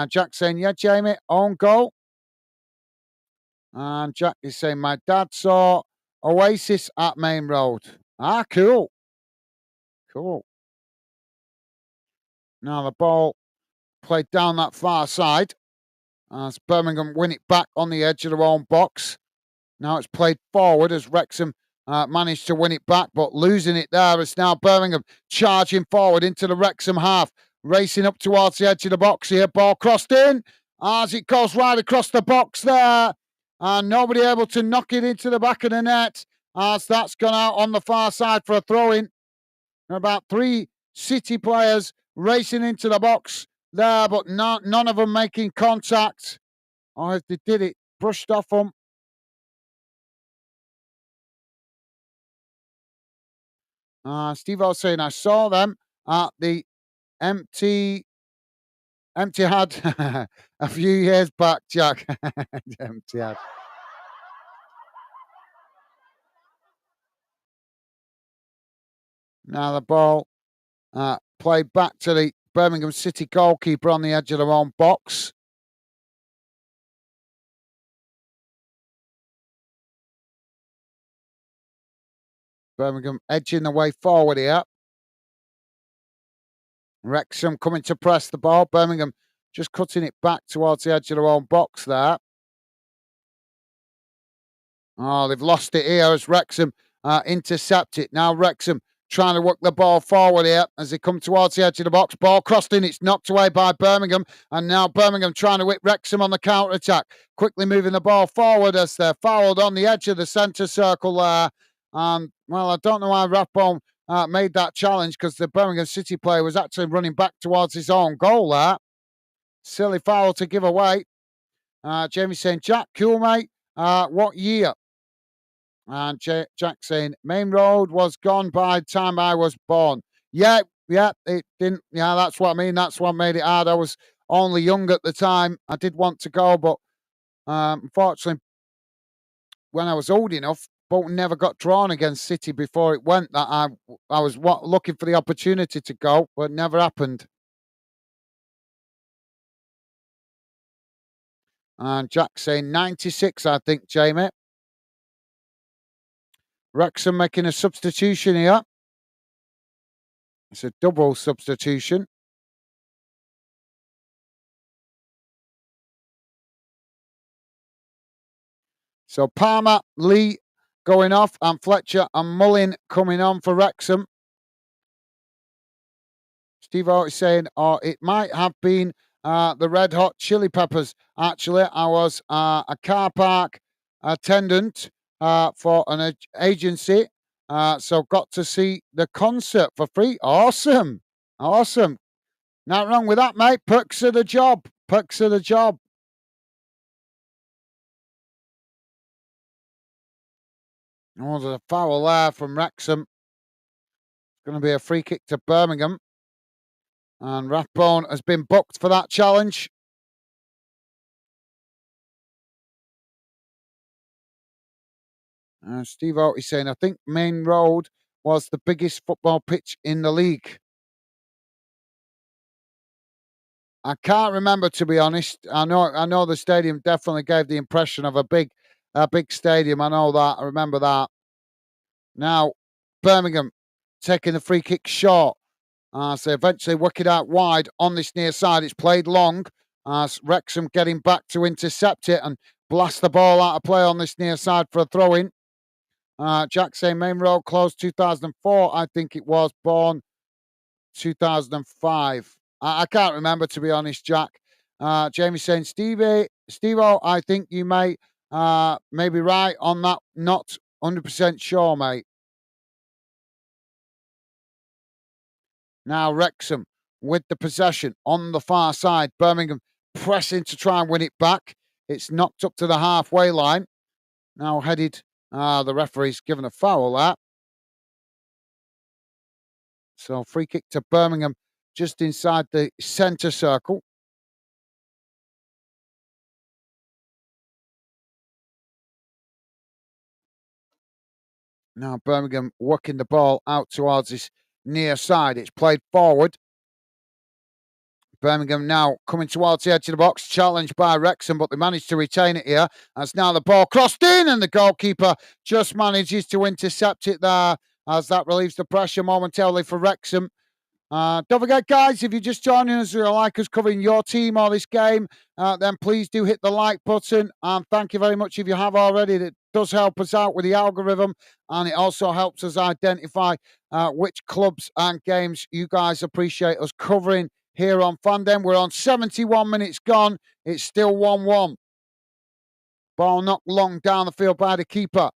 Jack saying, yeah, Jamie, own goal. And Jack is saying, my dad saw Oasis at Main Road. Cool. Cool. Now the ball played down that far side as Birmingham win it back on the edge of their own box. Now it's played forward as Wrexham managed to win it back, but losing it there is now Birmingham charging forward into the Wrexham half, racing up towards the edge of the box here. Ball crossed in as it goes right across the box there, and nobody able to knock it into the back of the net as that's gone out on the far side for a throw-in. About 3 City players racing into the box there, but none of them making contact. Or if they did, it brushed off them. Steve was saying, I saw them at the empty had a few years back, Jack. Empty had. Now the ball played back to the Birmingham City goalkeeper on the edge of their own box. Birmingham edging the way forward here. Wrexham coming to press the ball. Birmingham just cutting it back towards the edge of their own box there. Oh, they've lost it here as Wrexham intercept it. Now Wrexham trying to work the ball forward here as they come towards the edge of the box. Ball crossed in. It's knocked away by Birmingham. And now Birmingham trying to whip Wrexham on the counter-attack. Quickly moving the ball forward as they're fouled on the edge of the centre circle there. Well, I don't know why Rathbone made that challenge because the Birmingham City player was actually running back towards his own goal there. Silly foul to give away. Jamie saying, Jack, cool, mate. What year? And Jack saying, Main Road was gone by the time I was born. Yeah, it didn't. Yeah, that's what I mean. That's what made it hard. I was only young at the time. I did want to go, but unfortunately, when I was old enough, Bolton never got drawn against City before it went. That I was looking for the opportunity to go, but it never happened. And Jack saying 96, I think, Jamie. Wrexham making a substitution here. It's a double substitution. So Palmer, Lee going off, and Fletcher and Mullin coming on for Wrexham. Steve O is saying, oh, it might have been the Red Hot Chili Peppers. Actually, I was a car park attendant for an agency, so got to see the concert for free. Awesome. Awesome. Not wrong with that, mate. Perks of the job. Perks of the job. Oh, there's a foul there from Wrexham. It's going to be a free kick to Birmingham. And Rathbone has been booked for that challenge. Steve O is saying, I think Main Road was the biggest football pitch in the league. I can't remember, to be honest. I know the stadium definitely gave the impression of a big stadium. I know that. I remember that. Now, Birmingham taking the free kick short. So eventually work it out wide on this near side. It's played long. Wrexham getting back to intercept it and blast the ball out of play on this near side for a throw-in. Jack saying Main Road closed 2004. I think it was born 2005. I can't remember, to be honest, Jack. Jamie saying, Steve-O, I think you may be right on that. Not 100% sure, mate. Now Wrexham with the possession on the far side. Birmingham pressing to try and win it back. It's knocked up to the halfway line. Now headed. The referee's given a foul there. So free kick to Birmingham just inside the centre circle. Now Birmingham working the ball out towards this near side. It's played forward. Birmingham now coming towards the edge of the box, challenged by Wrexham, but they managed to retain it here. As now the ball crossed in, and the goalkeeper just manages to intercept it there, as that relieves the pressure momentarily for Wrexham. Don't forget, guys, if you're just joining us, or like us covering your team or this game, then please do hit the like button. And thank you very much if you have already. That does help us out with the algorithm, and it also helps us identify which clubs and games you guys appreciate us covering here on Fandom. We're on 71 minutes gone. It's still 1-1. Ball knocked long down the field by the keeper.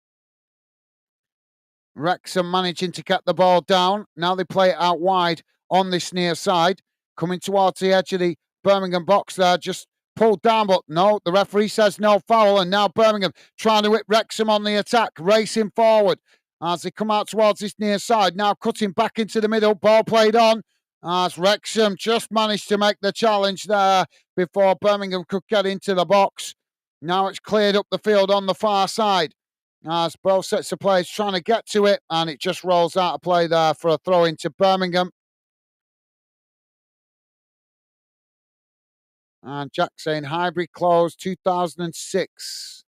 Wrexham managing to get the ball down. Now they play it out wide on this near side. Coming towards the edge of the Birmingham box there. Just pulled down, but no, the referee says no foul. And now Birmingham trying to whip Wrexham on the attack. Racing forward as they come out towards this near side. Now cutting back into the middle. Ball played on as Wrexham just managed to make the challenge there before Birmingham could get into the box. Now it's cleared up the field on the far side. As both sets of players trying to get to it, and it just rolls out of play there for a throw into Birmingham. And Jack saying hybrid closed 2006.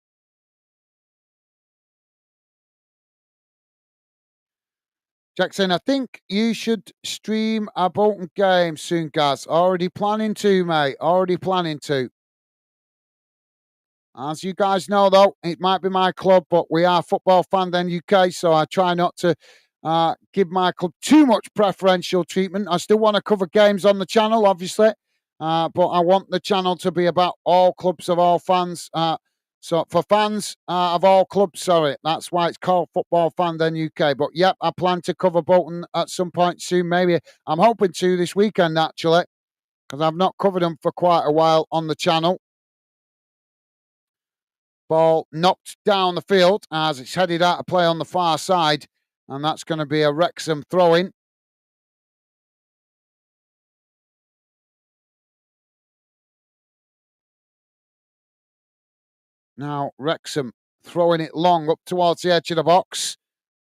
Jack saying, I think you should stream a Bolton game soon, Gaz. Already planning to, mate. Already planning to. As you guys know, though, it might be my club, but we are Football Fandom UK, so I try not to give my club too much preferential treatment. I still want to cover games on the channel, obviously, but I want the channel to be about all clubs of all fans. So for fans of all clubs, sorry, that's why it's called Football Fandom UK. But yep, I plan to cover Bolton at some point soon. Maybe I'm hoping to this weekend, actually, because I've not covered them for quite a while on the channel. Ball knocked down the field as it's headed out of play on the far side, and that's going to be a Wrexham throw-in. Now Wrexham throwing it long up towards the edge of the box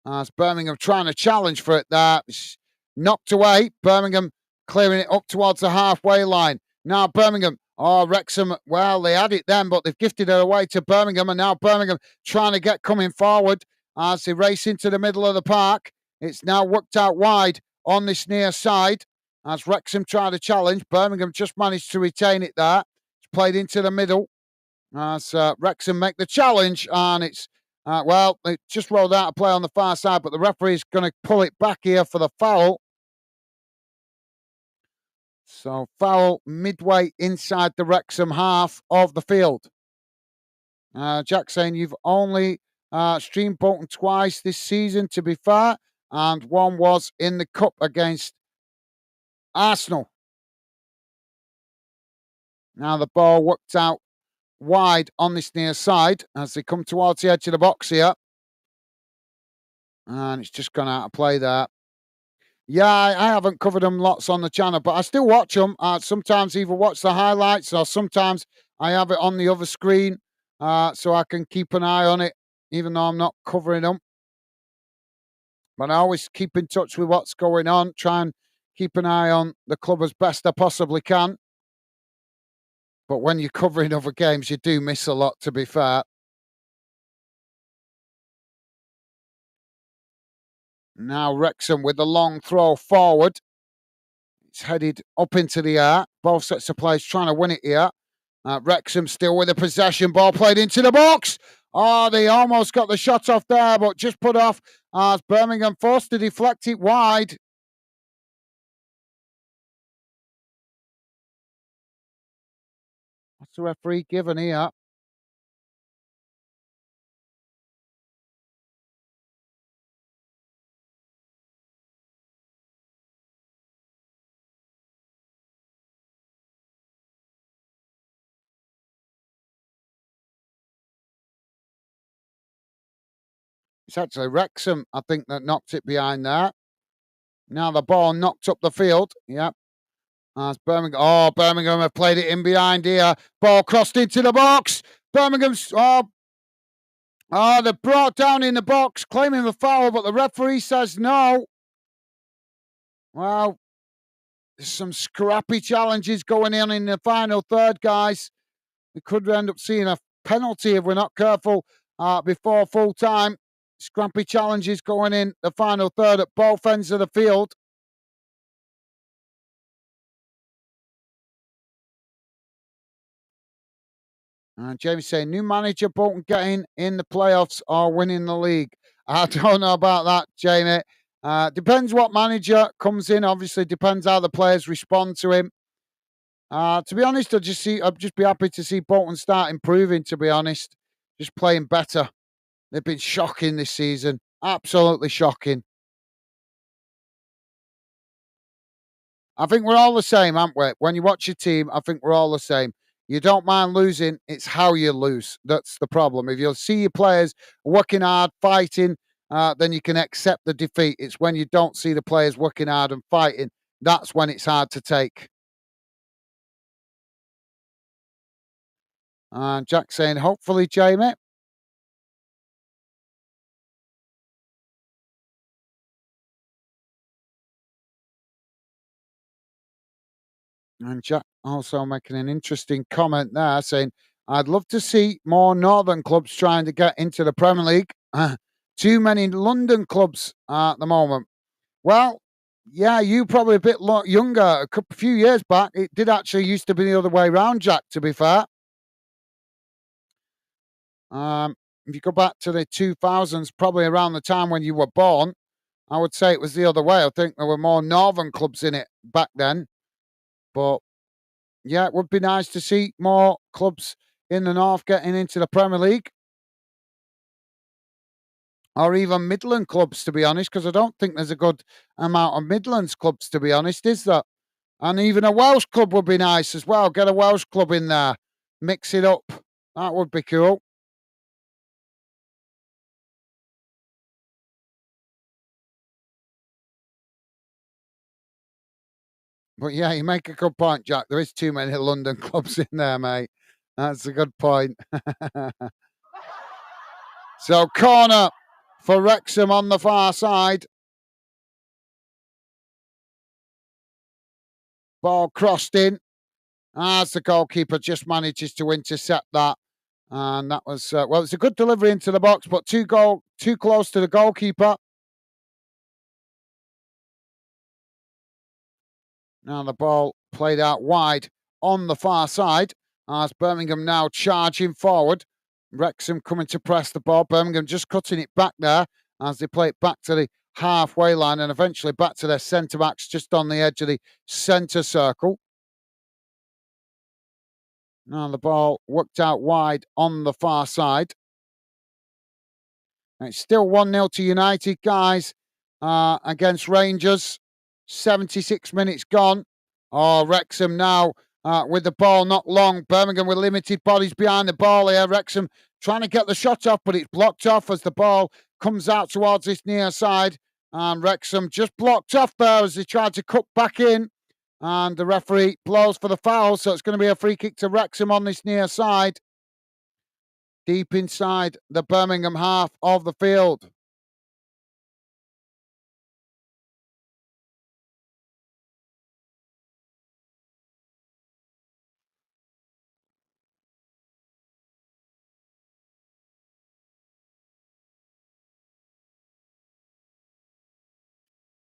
as Birmingham trying to challenge for it there. It's knocked away. Birmingham clearing it up towards the halfway line. Now Birmingham, Wrexham, well, they had it then, but they've gifted it away to Birmingham, and now Birmingham trying to get coming forward as they race into the middle of the park. It's now worked out wide on this near side as Wrexham try to challenge. Birmingham just managed to retain it there. It's played into the middle as Wrexham make the challenge, and it's they just rolled out a play on the far side, but the referee is going to pull it back here for the foul. So foul midway inside the Wrexham half of the field. Jack saying you've only streamed Bolton twice this season, to be fair, and one was in the cup against Arsenal. Now the ball worked out wide on this near side as they come towards the edge of the box here. And it's just gone out of play there. Yeah, I haven't covered them lots on the channel, but I still watch them. Sometimes either watch the highlights or sometimes I have it on the other screen so I can keep an eye on it, even though I'm not covering them. But I always keep in touch with what's going on, try and keep an eye on the club as best I possibly can. But when you're covering other games, you do miss a lot, to be fair. Now Wrexham with the long throw forward. It's headed up into the air. Both sets of players trying to win it here. Wrexham still with the possession. Ball played into the box. Oh, they almost got the shot off there, but just put off as Birmingham forced to deflect it wide. What's the referee given here? It's actually Wrexham, I think, that knocked it behind there. Now the ball knocked up the field. Yep. That's Birmingham. Oh, Birmingham have played it in behind here. Ball crossed into the box. Birmingham's. They're brought down in the box, claiming the foul, but the referee says no. Well, there's some scrappy challenges going on in the final third, guys. We could end up seeing a penalty if we're not careful before full time. Scrappy challenges going in the final third at both ends of the field. James saying, new manager, Bolton getting in the playoffs or winning the league. I don't know about that, Jamie. Depends what manager comes in. Obviously, depends how the players respond to him. To be honest, I'd just be happy to see Bolton start improving. To be honest, just playing better. They've been shocking this season, absolutely shocking. I think we're all the same, aren't we? When you watch your team, I think we're all the same. You don't mind losing, it's how you lose. That's the problem. If you see your players working hard, fighting, then you can accept the defeat. It's when you don't see the players working hard and fighting, that's when it's hard to take. And Jack saying, hopefully, Jamie. And Jack also making an interesting comment there saying, I'd love to see more Northern clubs trying to get into the Premier League. Too many London clubs at the moment. Well, yeah, you probably a bit younger. Few years back, it did actually used to be the other way around, Jack, to be fair. If you go back to the 2000s, probably around the time when you were born, I would say it was the other way. I think there were more Northern clubs in it back then. But yeah, it would be nice to see more clubs in the North getting into the Premier League. Or even Midland clubs, to be honest, because I don't think there's a good amount of Midlands clubs, to be honest, is there? And even a Welsh club would be nice as well. Get a Welsh club in there, mix it up. That would be cool. But yeah, you make a good point, Jack. There is too many London clubs in there, mate. That's a good point. So corner for Wrexham on the far side. Ball crossed in. As the goalkeeper just manages to intercept that. And that was, it's a good delivery into the box, but too close to the goalkeeper. Now the ball played out wide on the far side as Birmingham now charging forward. Wrexham coming to press the ball. Birmingham just cutting it back there as they play it back to the halfway line and eventually back to their centre backs just on the edge of the centre circle. Now the ball worked out wide on the far side. And it's still 1-0 to United, guys, against Rangers. 76 minutes gone. Oh, Wrexham now with the ball not long. Birmingham with limited bodies behind the ball here. Wrexham trying to get the shot off, but it's blocked off as the ball comes out towards this near side. And Wrexham just blocked off there as they tried to cut back in. And the referee blows for the foul, so it's going to be a free kick to Wrexham on this near side. Deep inside the Birmingham half of the field.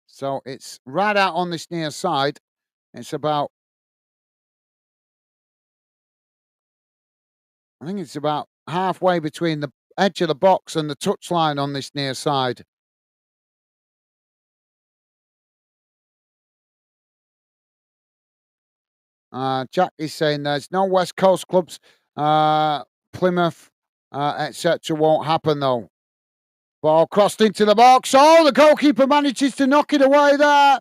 So it's right out on this near side. It's about, I think it's about halfway between the edge of the box and the touchline on this near side. Jack is saying there's no West Coast clubs. Plymouth, etc. won't happen though. Ball crossed into the box. Oh, the goalkeeper manages to knock it away there.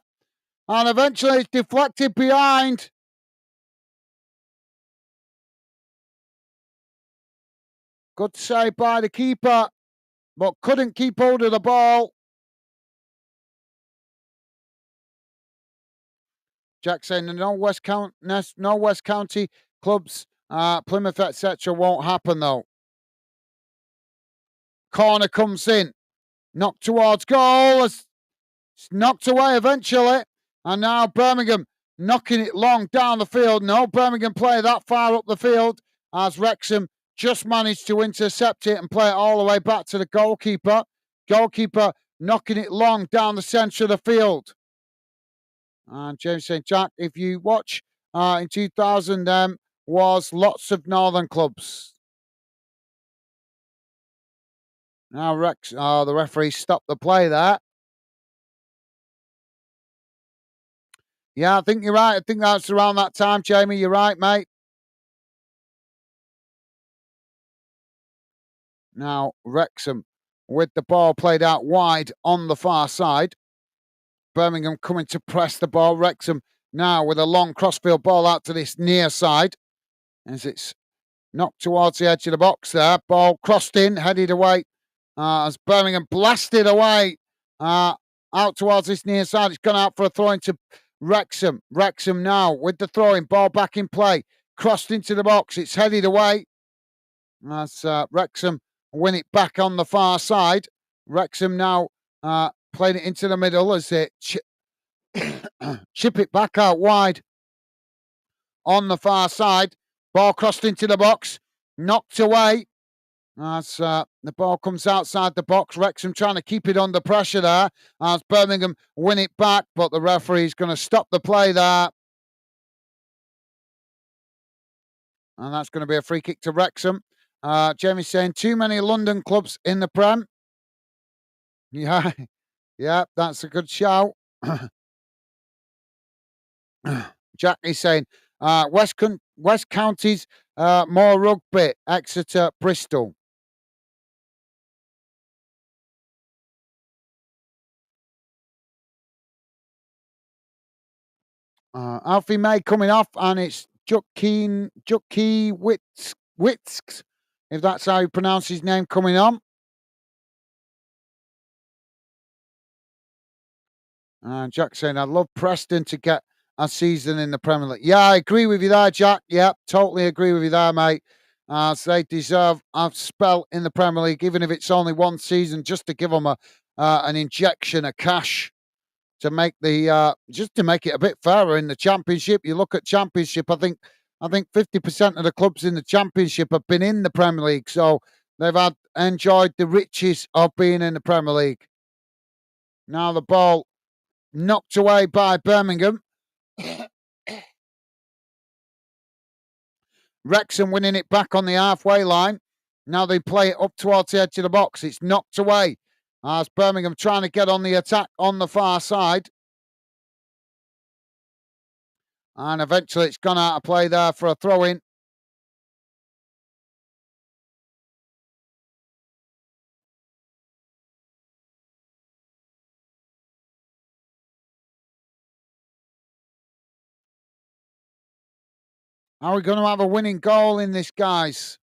And eventually it's deflected behind. Good save by the keeper, but couldn't keep hold of the ball. Jack saying no West County clubs, Plymouth, etc. won't happen though. Corner comes in, knocked towards goal. It's knocked away eventually, and now Birmingham knocking it long down the field. No Birmingham player that far up the field as Wrexham just managed to intercept it and play it all the way back to the goalkeeper. Goalkeeper knocking it long down the centre of the field. And James saying, Jack, if you watch in 2000, was lots of northern clubs. Now the referee stopped the play there. Yeah, I think you're right. I think that's around that time, Jamie. You're right, mate. Now, Wrexham with the ball played out wide on the far side. Birmingham coming to press the ball. Wrexham now with a long crossfield ball out to this near side as it's knocked towards the edge of the box there. Ball crossed in, headed away as Birmingham blasted away out towards this near side. It's gone out for a throw into Wrexham. Wrexham now with the throwing ball back in play. Crossed into the box. It's headed away as Wrexham win it back on the far side. Wrexham now playing it into the middle as they chip it back out wide on the far side. Ball crossed into the box, knocked away as the ball comes outside the box. Wrexham trying to keep it under pressure there as Birmingham win it back, but the referee's going to stop the play there. And that's going to be a free kick to Wrexham. Jamie's saying too many London clubs in the Prem. Yeah, yeah, that's a good shout. Jack is saying West Counties more rugby. Exeter, Bristol. Alfie May coming off, and it's Jucky Witsks, if that's how you pronounce his name, coming on. And Jack saying, I'd love Preston to get a season in the Premier League. Yeah, I agree with you there, Jack. Yeah, totally agree with you there, mate. They deserve a spell in the Premier League, even if it's only one season, just to give them an injection of cash to make the just to make it a bit fairer in the Championship. You look at Championship, I think 50% of the clubs in the Championship have been in the Premier League, so they've enjoyed the riches of being in the Premier League. Now the ball knocked away by Birmingham. Wrexham winning it back on the halfway line. Now they play it up towards the edge of the box. It's knocked away as Birmingham trying to get on the attack on the far side. And eventually it's gone out of play there for a throw-in. Are we going to have a winning goal in this, guys?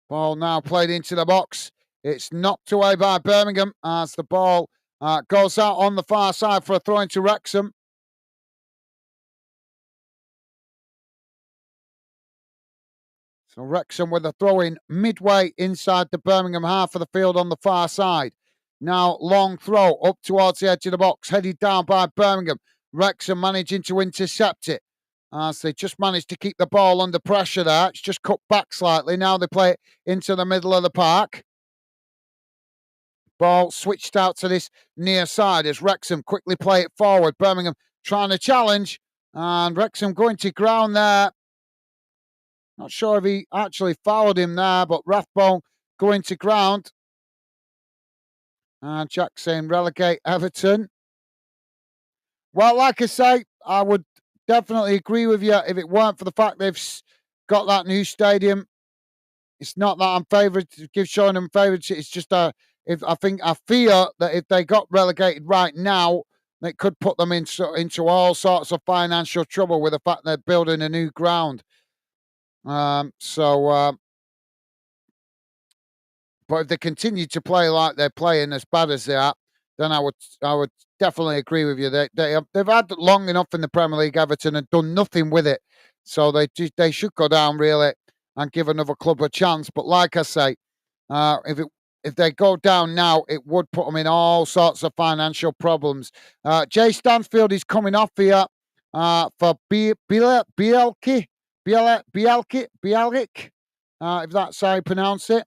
Ball now played into the box. It's knocked away by Birmingham as the ball goes out on the far side for a throw into Wrexham. So Wrexham with a throw-in midway inside the Birmingham half of the field on the far side. Now long throw up towards the edge of the box, headed down by Birmingham. Wrexham managing to intercept it as they just managed to keep the ball under pressure there. It's just cut back slightly. Now they play it into the middle of the park. Ball switched out to this near side as Wrexham quickly play it forward. Birmingham trying to challenge, and Wrexham going to ground there. Not sure if he actually fouled him there, but Rathbone going to ground. And Jack saying relegate Everton. Well, like I say, I would definitely agree with you if it weren't for the fact they've got that new stadium. It's not that I'm showing them favourites. It's just I fear that if they got relegated right now, it could put them into all sorts of financial trouble with the fact they're building a new ground. But if they continue to play like they're playing as bad as they are, then I would definitely agree with you. They've had long enough in the Premier League, Everton, and done nothing with it. So they should go down really and give another club a chance. But like I say, if they go down now, it would put them in all sorts of financial problems. Jay Stansfield is coming off here for Bielki, if that's how you pronounce it.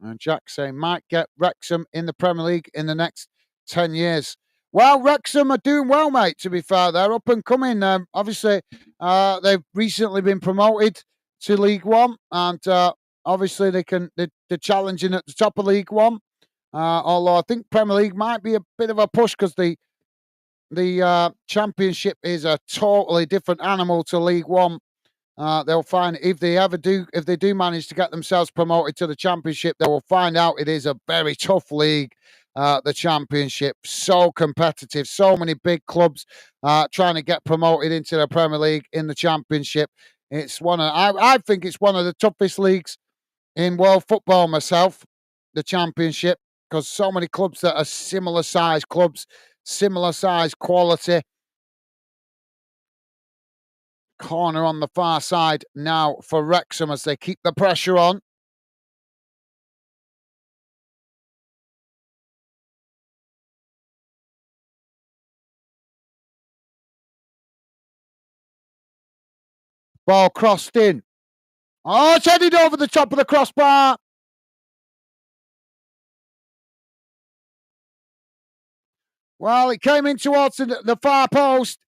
And Jack saying might get Wrexham in the Premier League in the next 10 years. Well, Wrexham are doing well, mate, to be fair. They're up and coming. Obviously, they've recently been promoted to League One, and obviously they're challenging at the top of League One. Although I think Premier League might be a bit of a push because the Championship is a totally different animal to League One. They'll find if they do manage to get themselves promoted to the Championship, they will find out it is a very tough league. The Championship, so competitive, so many big clubs trying to get promoted into the Premier League in the Championship. I think it's one of the toughest leagues in world football myself, the Championship, because so many clubs that are similar size clubs, similar size quality. Corner on the far side now for Wrexham as they keep the pressure on. Ball crossed in. Oh, it's headed over the top of the crossbar. Well, it came in towards the far post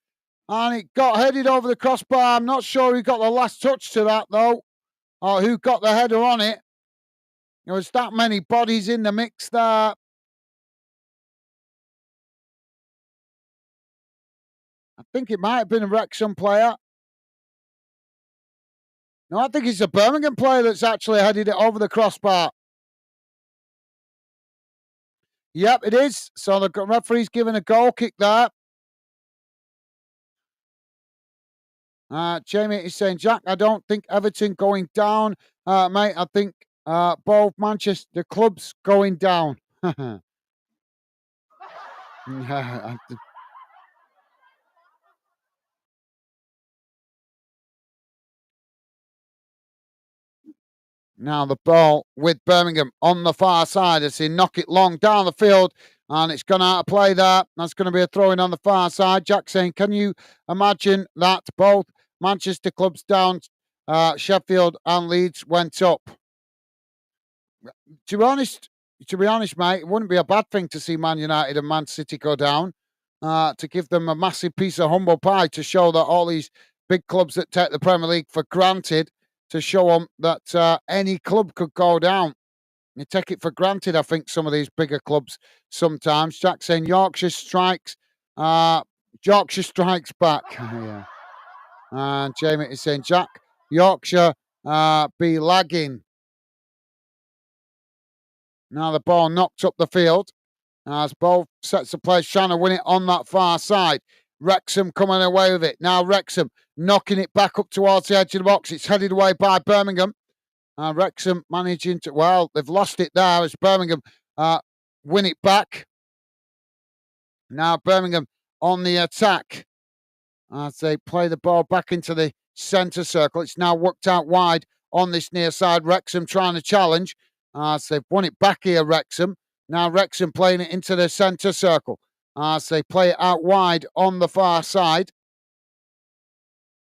and it got headed over the crossbar. I'm not sure who got the last touch to that, though, or who got the header on it. There was that many bodies in the mix there. I think it might have been a Wrexham player. No, I think it's a Birmingham player that's actually headed it over the crossbar. Yep, it is. So the referee's giving a goal kick there. Jamie is saying, Jack, I don't think Everton going down, mate. I think both Manchester clubs going down. Now the ball with Birmingham on the far side as they knock it long down the field, and it's gone out of play there. That's going to be a throw in on the far side. Jack saying, can you imagine that both Manchester clubs down, Sheffield and Leeds went up? To be honest, mate, it wouldn't be a bad thing to see Man United and Man City go down. To give them a massive piece of humble pie to show that all these big clubs that take the Premier League for granted, to show them that any club could go down. You take it for granted, I think, some of these bigger clubs sometimes. Jack saying Yorkshire strikes back. Yeah. And Jamie is saying, Jack, Yorkshire be lagging. Now the ball knocked up the field as both sets of players trying to win it on that far side. Wrexham coming away with it. Now Wrexham knocking it back up towards the edge of the box. It's headed away by Birmingham. Wrexham managing to, well, they've lost it there as Birmingham win it back. Now Birmingham on the attack as they play the ball back into the centre circle. It's now worked out wide on this near side. Wrexham trying to challenge as they've won it back here, Wrexham. Now Wrexham playing it into the centre circle as they play it out wide on the far side.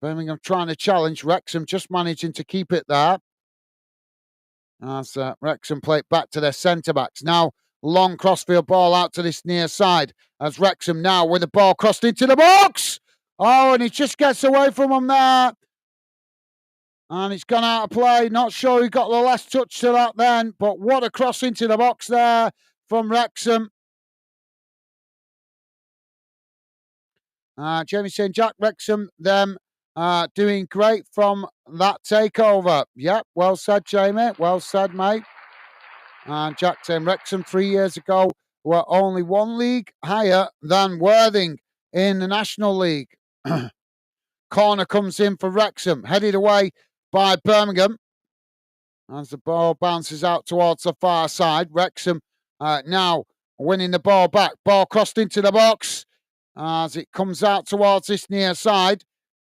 Birmingham trying to challenge. Wrexham just managing to keep it there. As Wrexham play it back to their centre-backs. Now long crossfield ball out to this near side as Wrexham now with the ball crossed into the box. Oh, and he just gets away from them there. And it's gone out of play. Not sure who got the last touch to that then, but what a cross into the box there from Wrexham. Jamie saying, Jack, Wrexham, them doing great from that takeover. Yep, well said, Jamie. Well said, mate. And Jack saying, Wrexham 3 years ago were only one league higher than Worthing in the National League. corner comes in for Wrexham, headed away by Birmingham. As the ball bounces out towards the far side, Wrexham now winning the ball back. Ball crossed into the box as it comes out towards this near side.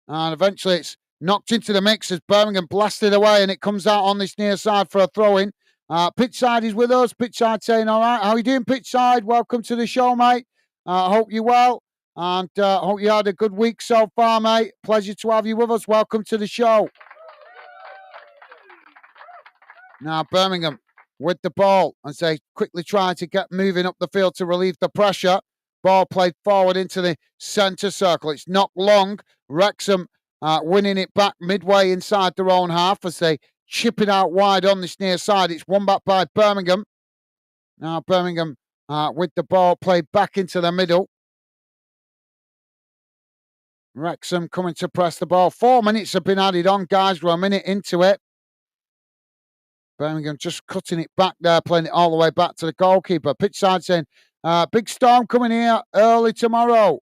And eventually it's knocked into the mix as Birmingham blasted away and it comes out on this near side for a throw-in. Pitchside is with us. Pitchside saying, all right, how are you doing, Pitchside? Welcome to the show, mate. Hope you're well and hope you had a good week so far, mate. Pleasure to have you with us. Welcome to the show. Now Birmingham with the ball as they quickly try to get moving up the field to relieve the pressure. Ball played forward into the centre circle. It's not long. Wrexham winning it back midway inside their own half as they chip it out wide on this near side. It's won back by Birmingham. Now Birmingham with the ball played back into the middle. Wrexham coming to press the ball. 4 minutes have been added on, guys. We're a minute into it. Birmingham just cutting it back there, playing it all the way back to the goalkeeper. Pitchside saying, big storm coming here early tomorrow.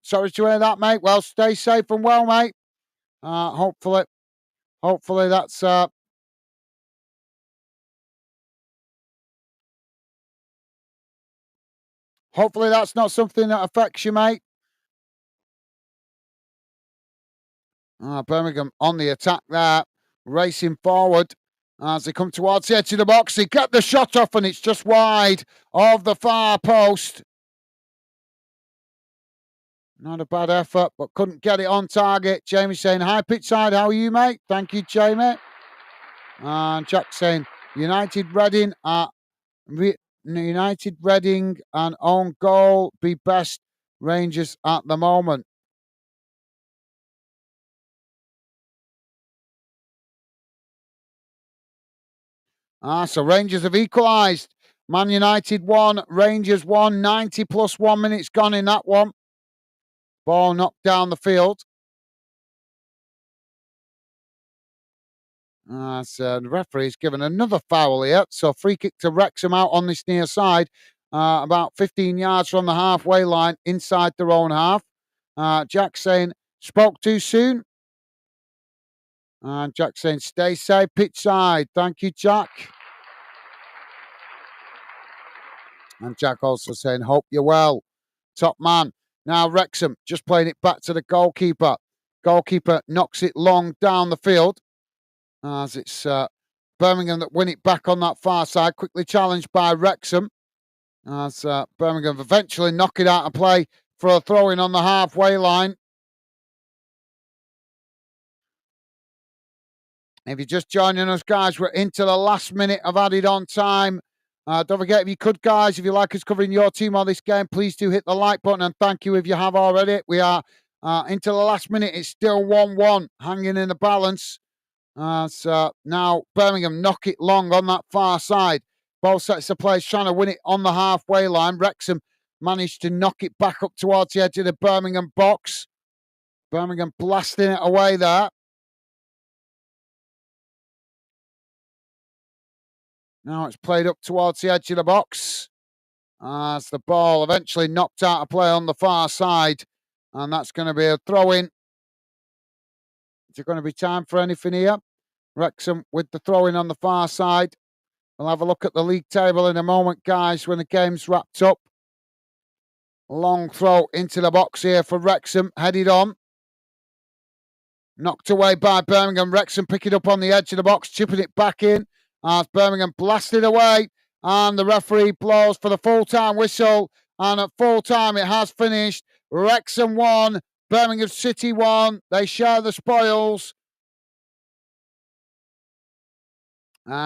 Sorry to hear that, mate. Well, stay safe and well, mate. Hopefully that's hopefully that's not something that affects you, mate. Birmingham on the attack there, racing forward as they come towards the edge of the box. They get the shot off and it's just wide of the far post. Not a bad effort, but couldn't get it on target. Jamie saying, hi, Pitchside, how are you, mate? Thank you, Jamie. And Jack saying, United Reading and own goal be best Rangers at the moment. So Rangers have equalised. Man United 1, Rangers 1, 90 plus 1 minutes gone in that one. Ball knocked down the field. So the referee's given another foul here. So free kick to Wrexham out on this near side. About 15 yards from the halfway line inside their own half. Jack saying, spoke too soon. And Jack saying, stay safe, pitch side. Thank you, Jack. And Jack also saying, hope you're well. Top man. Now Wrexham just playing it back to the goalkeeper. Goalkeeper knocks it long down the field. As it's Birmingham that win it back on that far side. Quickly challenged by Wrexham. As Birmingham eventually knock it out of play for a throw-in on the halfway line. If you're just joining us, guys, we're into the last minute of added on time. Don't forget, if you could, guys, if you like us covering your team on this game, please do hit the like button, and thank you if you have already. We are into the last minute. It's still 1-1, hanging in the balance. So now Birmingham knock it long on that far side. Both sets of players trying to win it on the halfway line. Wrexham managed to knock it back up towards the edge of the Birmingham box. Birmingham blasting it away there. Now it's played up towards the edge of the box. As the ball eventually knocked out of play on the far side. And that's going to be a throw-in. Is it going to be time for anything here? Wrexham with the throw-in on the far side. We'll have a look at the league table in a moment, guys, when the game's wrapped up. Long throw into the box here for Wrexham. Headed on. Knocked away by Birmingham. Wrexham pick it up on the edge of the box, chipping it back in. As Birmingham blasted away. And the referee blows for the full-time whistle. And at full-time, it has finished. Wrexham 1, Birmingham City 1. They share the spoils.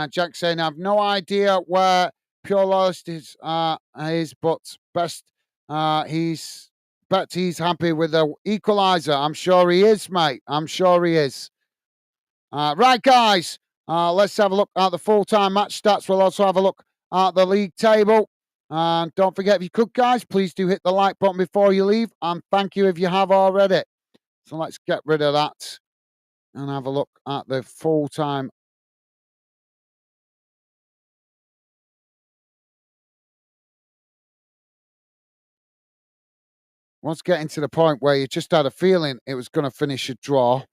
Jack saying, I have no idea where Pure Loyalist is, but best he's happy with the equaliser. I'm sure he is, mate. I'm sure he is. Right, guys, let's have a look at the full-time match stats. We'll also have a look at the league table. And don't forget, if you could, guys, please do hit the like button before you leave. And thank you if you have already. So let's get rid of that and have a look at the full-time. was getting to the point where you just had a feeling it was going to finish a draw.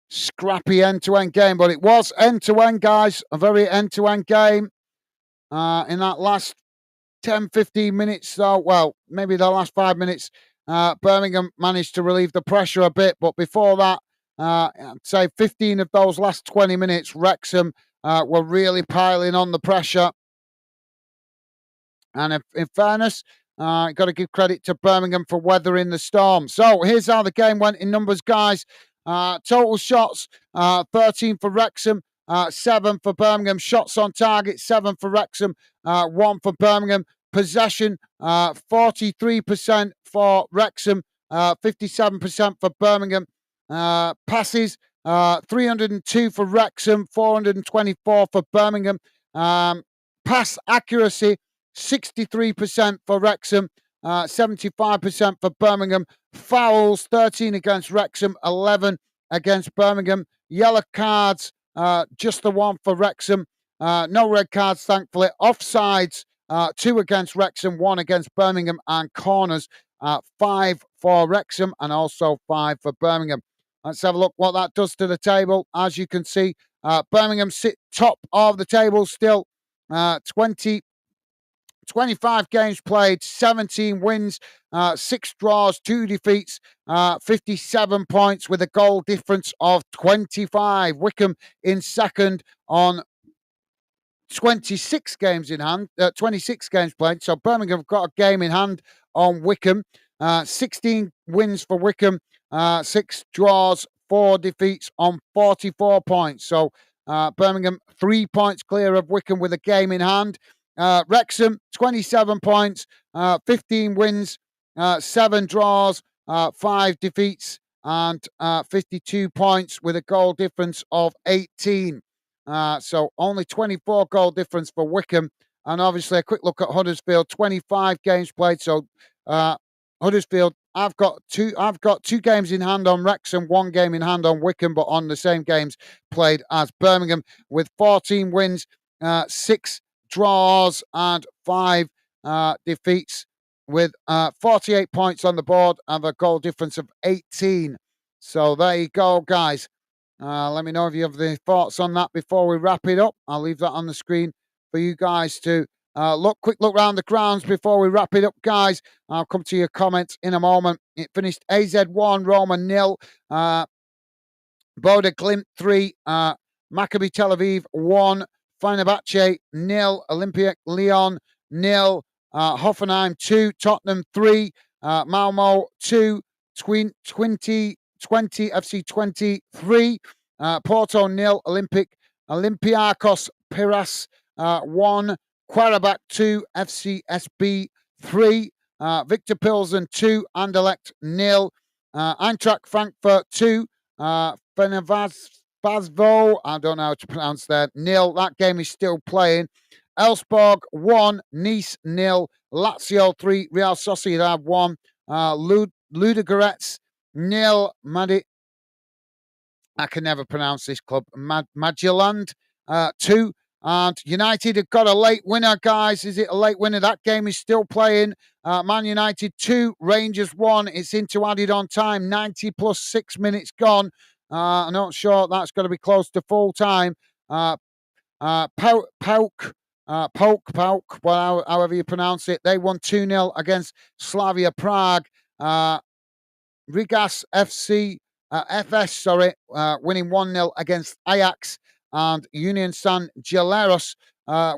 Scrappy end-to-end game, but it was end-to-end, guys. A very end-to-end game. In that last 10, 15 minutes, though, well, maybe the last 5 minutes, Birmingham managed to relieve the pressure a bit. But before that, I'd say 15 of those last 20 minutes, Wrexham were really piling on the pressure. And in fairness, got to give credit to Birmingham for weathering the storm. So here's how the game went in numbers, guys. Total shots, 13 for Wrexham, 7 for Birmingham. Shots on target, 7 for Wrexham, 1 for Birmingham. Possession, 43% for Wrexham, 57% for Birmingham. Passes, 302 for Wrexham, 424 for Birmingham. Pass accuracy, 63% for Wrexham, 75% for Birmingham. Fouls, 13 against Wrexham, 11 against Birmingham. Yellow cards, just the 1 for Wrexham. No red cards, thankfully. Offsides, 2 against Wrexham, 1 against Birmingham. And corners, 5 for Wrexham and also 5 for Birmingham. Let's have a look what that does to the table. As you can see, Birmingham sit top of the table still. 25 games played, 17 wins, 6 draws, 2 defeats, 57 points with a goal difference of 25. Wickham in second on 26 games in hand, 26 games played. So Birmingham have got a game in hand on Wickham. 16 wins for Wickham, 6 draws, 4 defeats on 44 points. So Birmingham 3 points clear of Wickham with a game in hand. Wrexham, 27 points, 15 wins, 7 draws, 5 defeats, and 52 points with a goal difference of 18. So only 24 goal difference for Wickham. And obviously a quick look at Huddersfield, 25 games played. So Huddersfield, I've got two games in hand on Wrexham, 1 game in hand on Wickham, but on the same games played as Birmingham with 14 wins, 6 draws and 5 defeats with 48 points on the board and a goal difference of 18. So there you go, guys. Let me know if you have the thoughts on that before we wrap it up. I'll leave that on the screen for you guys to quick look round the grounds before we wrap it up, guys. I'll come to your comments in a moment. It finished AZ 1, Roma 0, Boda Glimt 3, Maccabi Tel Aviv 1, Fenerbahce 0, Olympic Lyon 0, Hoffenheim 2, Tottenham 3, Malmo 2, 20 FC 23, Porto 0, Olympiacos Piras 1, Qarabağ 2, FCSB 3, Victor Pilsen 2, Anderlecht 0, Eintracht Frankfurt 2, Fenerbahce, I don't know how to pronounce that, 0. That game is still playing. Elfsborg 1, Nice 0, Lazio 3, Real Sociedad 1, Ludogorets 0, I can never pronounce this club, Midtjylland 2, and United have got a late winner, guys. Is it a late winner? That game is still playing. Man United 2, Rangers 1. It's into added on time, 90 plus 6 minutes gone. I'm not sure that's going to be close to full time. Pauk, well, however you pronounce it, they won 2-0 against Slavia Prague. Rigas FS, winning 1-0 against Ajax, and Union San Galeros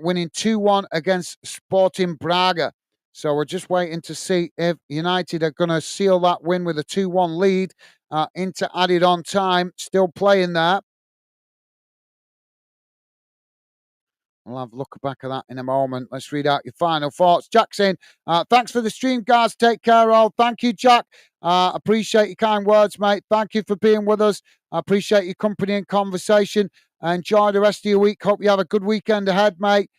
winning 2-1 against Sporting Braga. So we're just waiting to see if United are going to seal that win with a 2-1 lead into added on time. Still playing there. I'll have a look back at that in a moment. Let's read out your final thoughts. Jack saying, thanks for the stream, guys. Take care, all. Thank you, Jack. Appreciate your kind words, mate. Thank you for being with us. I appreciate your company and conversation. Enjoy the rest of your week. Hope you have a good weekend ahead, mate.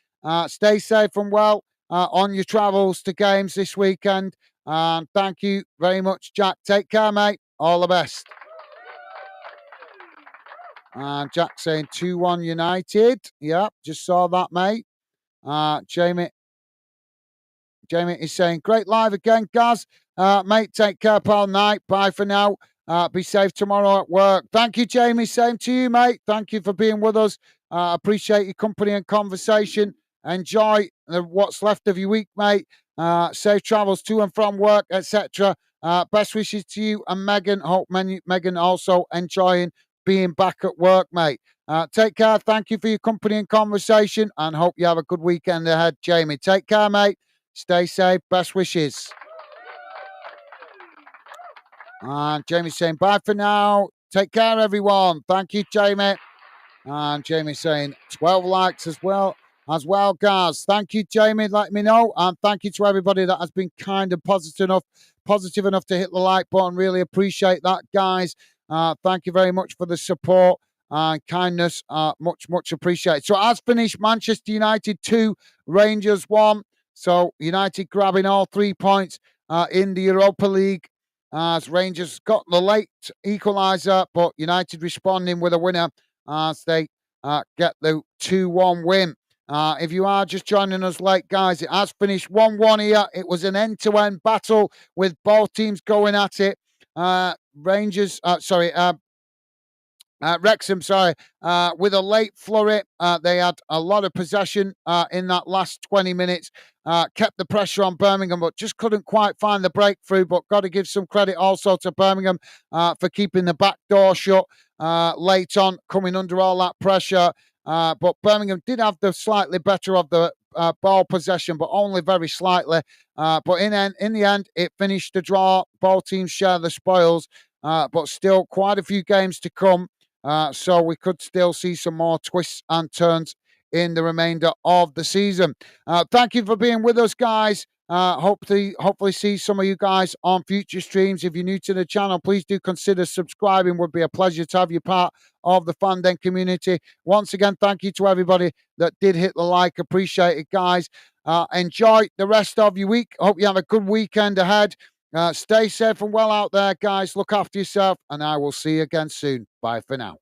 Stay safe and well on your travels to games this weekend. And thank you very much, Jack. Take care, mate. All the best. And Jack saying 2-1 United. Yeah, just saw that, mate. Jamie Jamie is saying, great live again, Gaz. Mate, take care, pal. Night. Bye for now. Be safe tomorrow at work. Thank you, Jamie. Same to you, mate. Thank you for being with us. Appreciate your company and conversation. Enjoy what's left of your week, mate. Safe travels to and from work, etc. Best wishes to you and Megan. Hope Megan also enjoying being back at work, mate. Take care. Thank you for your company and conversation, and hope you have a good weekend ahead, Jamie. Take care, mate. Stay safe. Best wishes. And Jamie's saying bye for now. Take care, everyone. Thank you, Jamie. And Jamie saying 12 likes as well, guys. Thank you, Jamie. Let me know. And thank you to everybody that has been kind and positive enough to hit the like button. Really appreciate that, guys. Thank you very much for the support and kindness. Much appreciated. So as finished, Manchester United 2, Rangers 1. So United grabbing all 3 points in the Europa League, as Rangers got the late equaliser, but United responding with a winner as they get the 2-1 win. If you are just joining us late, guys, it has finished 1-1 here. It was an end-to-end battle with both teams going at it. Wrexham, with a late flurry. They had a lot of possession in that last 20 minutes. Kept the pressure on Birmingham, but just couldn't quite find the breakthrough. But got to give some credit also to Birmingham for keeping the back door shut late on, coming under all that pressure. But Birmingham did have the slightly better of the ball possession, but only very slightly. But in the end, it finished the draw. Both teams share the spoils, but still quite a few games to come. So we could still see some more twists and turns in the remainder of the season. Thank you for being with us, guys. Hopefully see some of you guys on future streams. If you're new to the channel, please do consider subscribing. Would be a pleasure to have you part of the Fandom community. Once again, thank you to everybody that did hit the like. Appreciate it, guys. Enjoy the rest of your week. Hope you have a good weekend ahead. Stay safe and well out there, guys. Look after yourself, and I will see you again soon. Bye for now.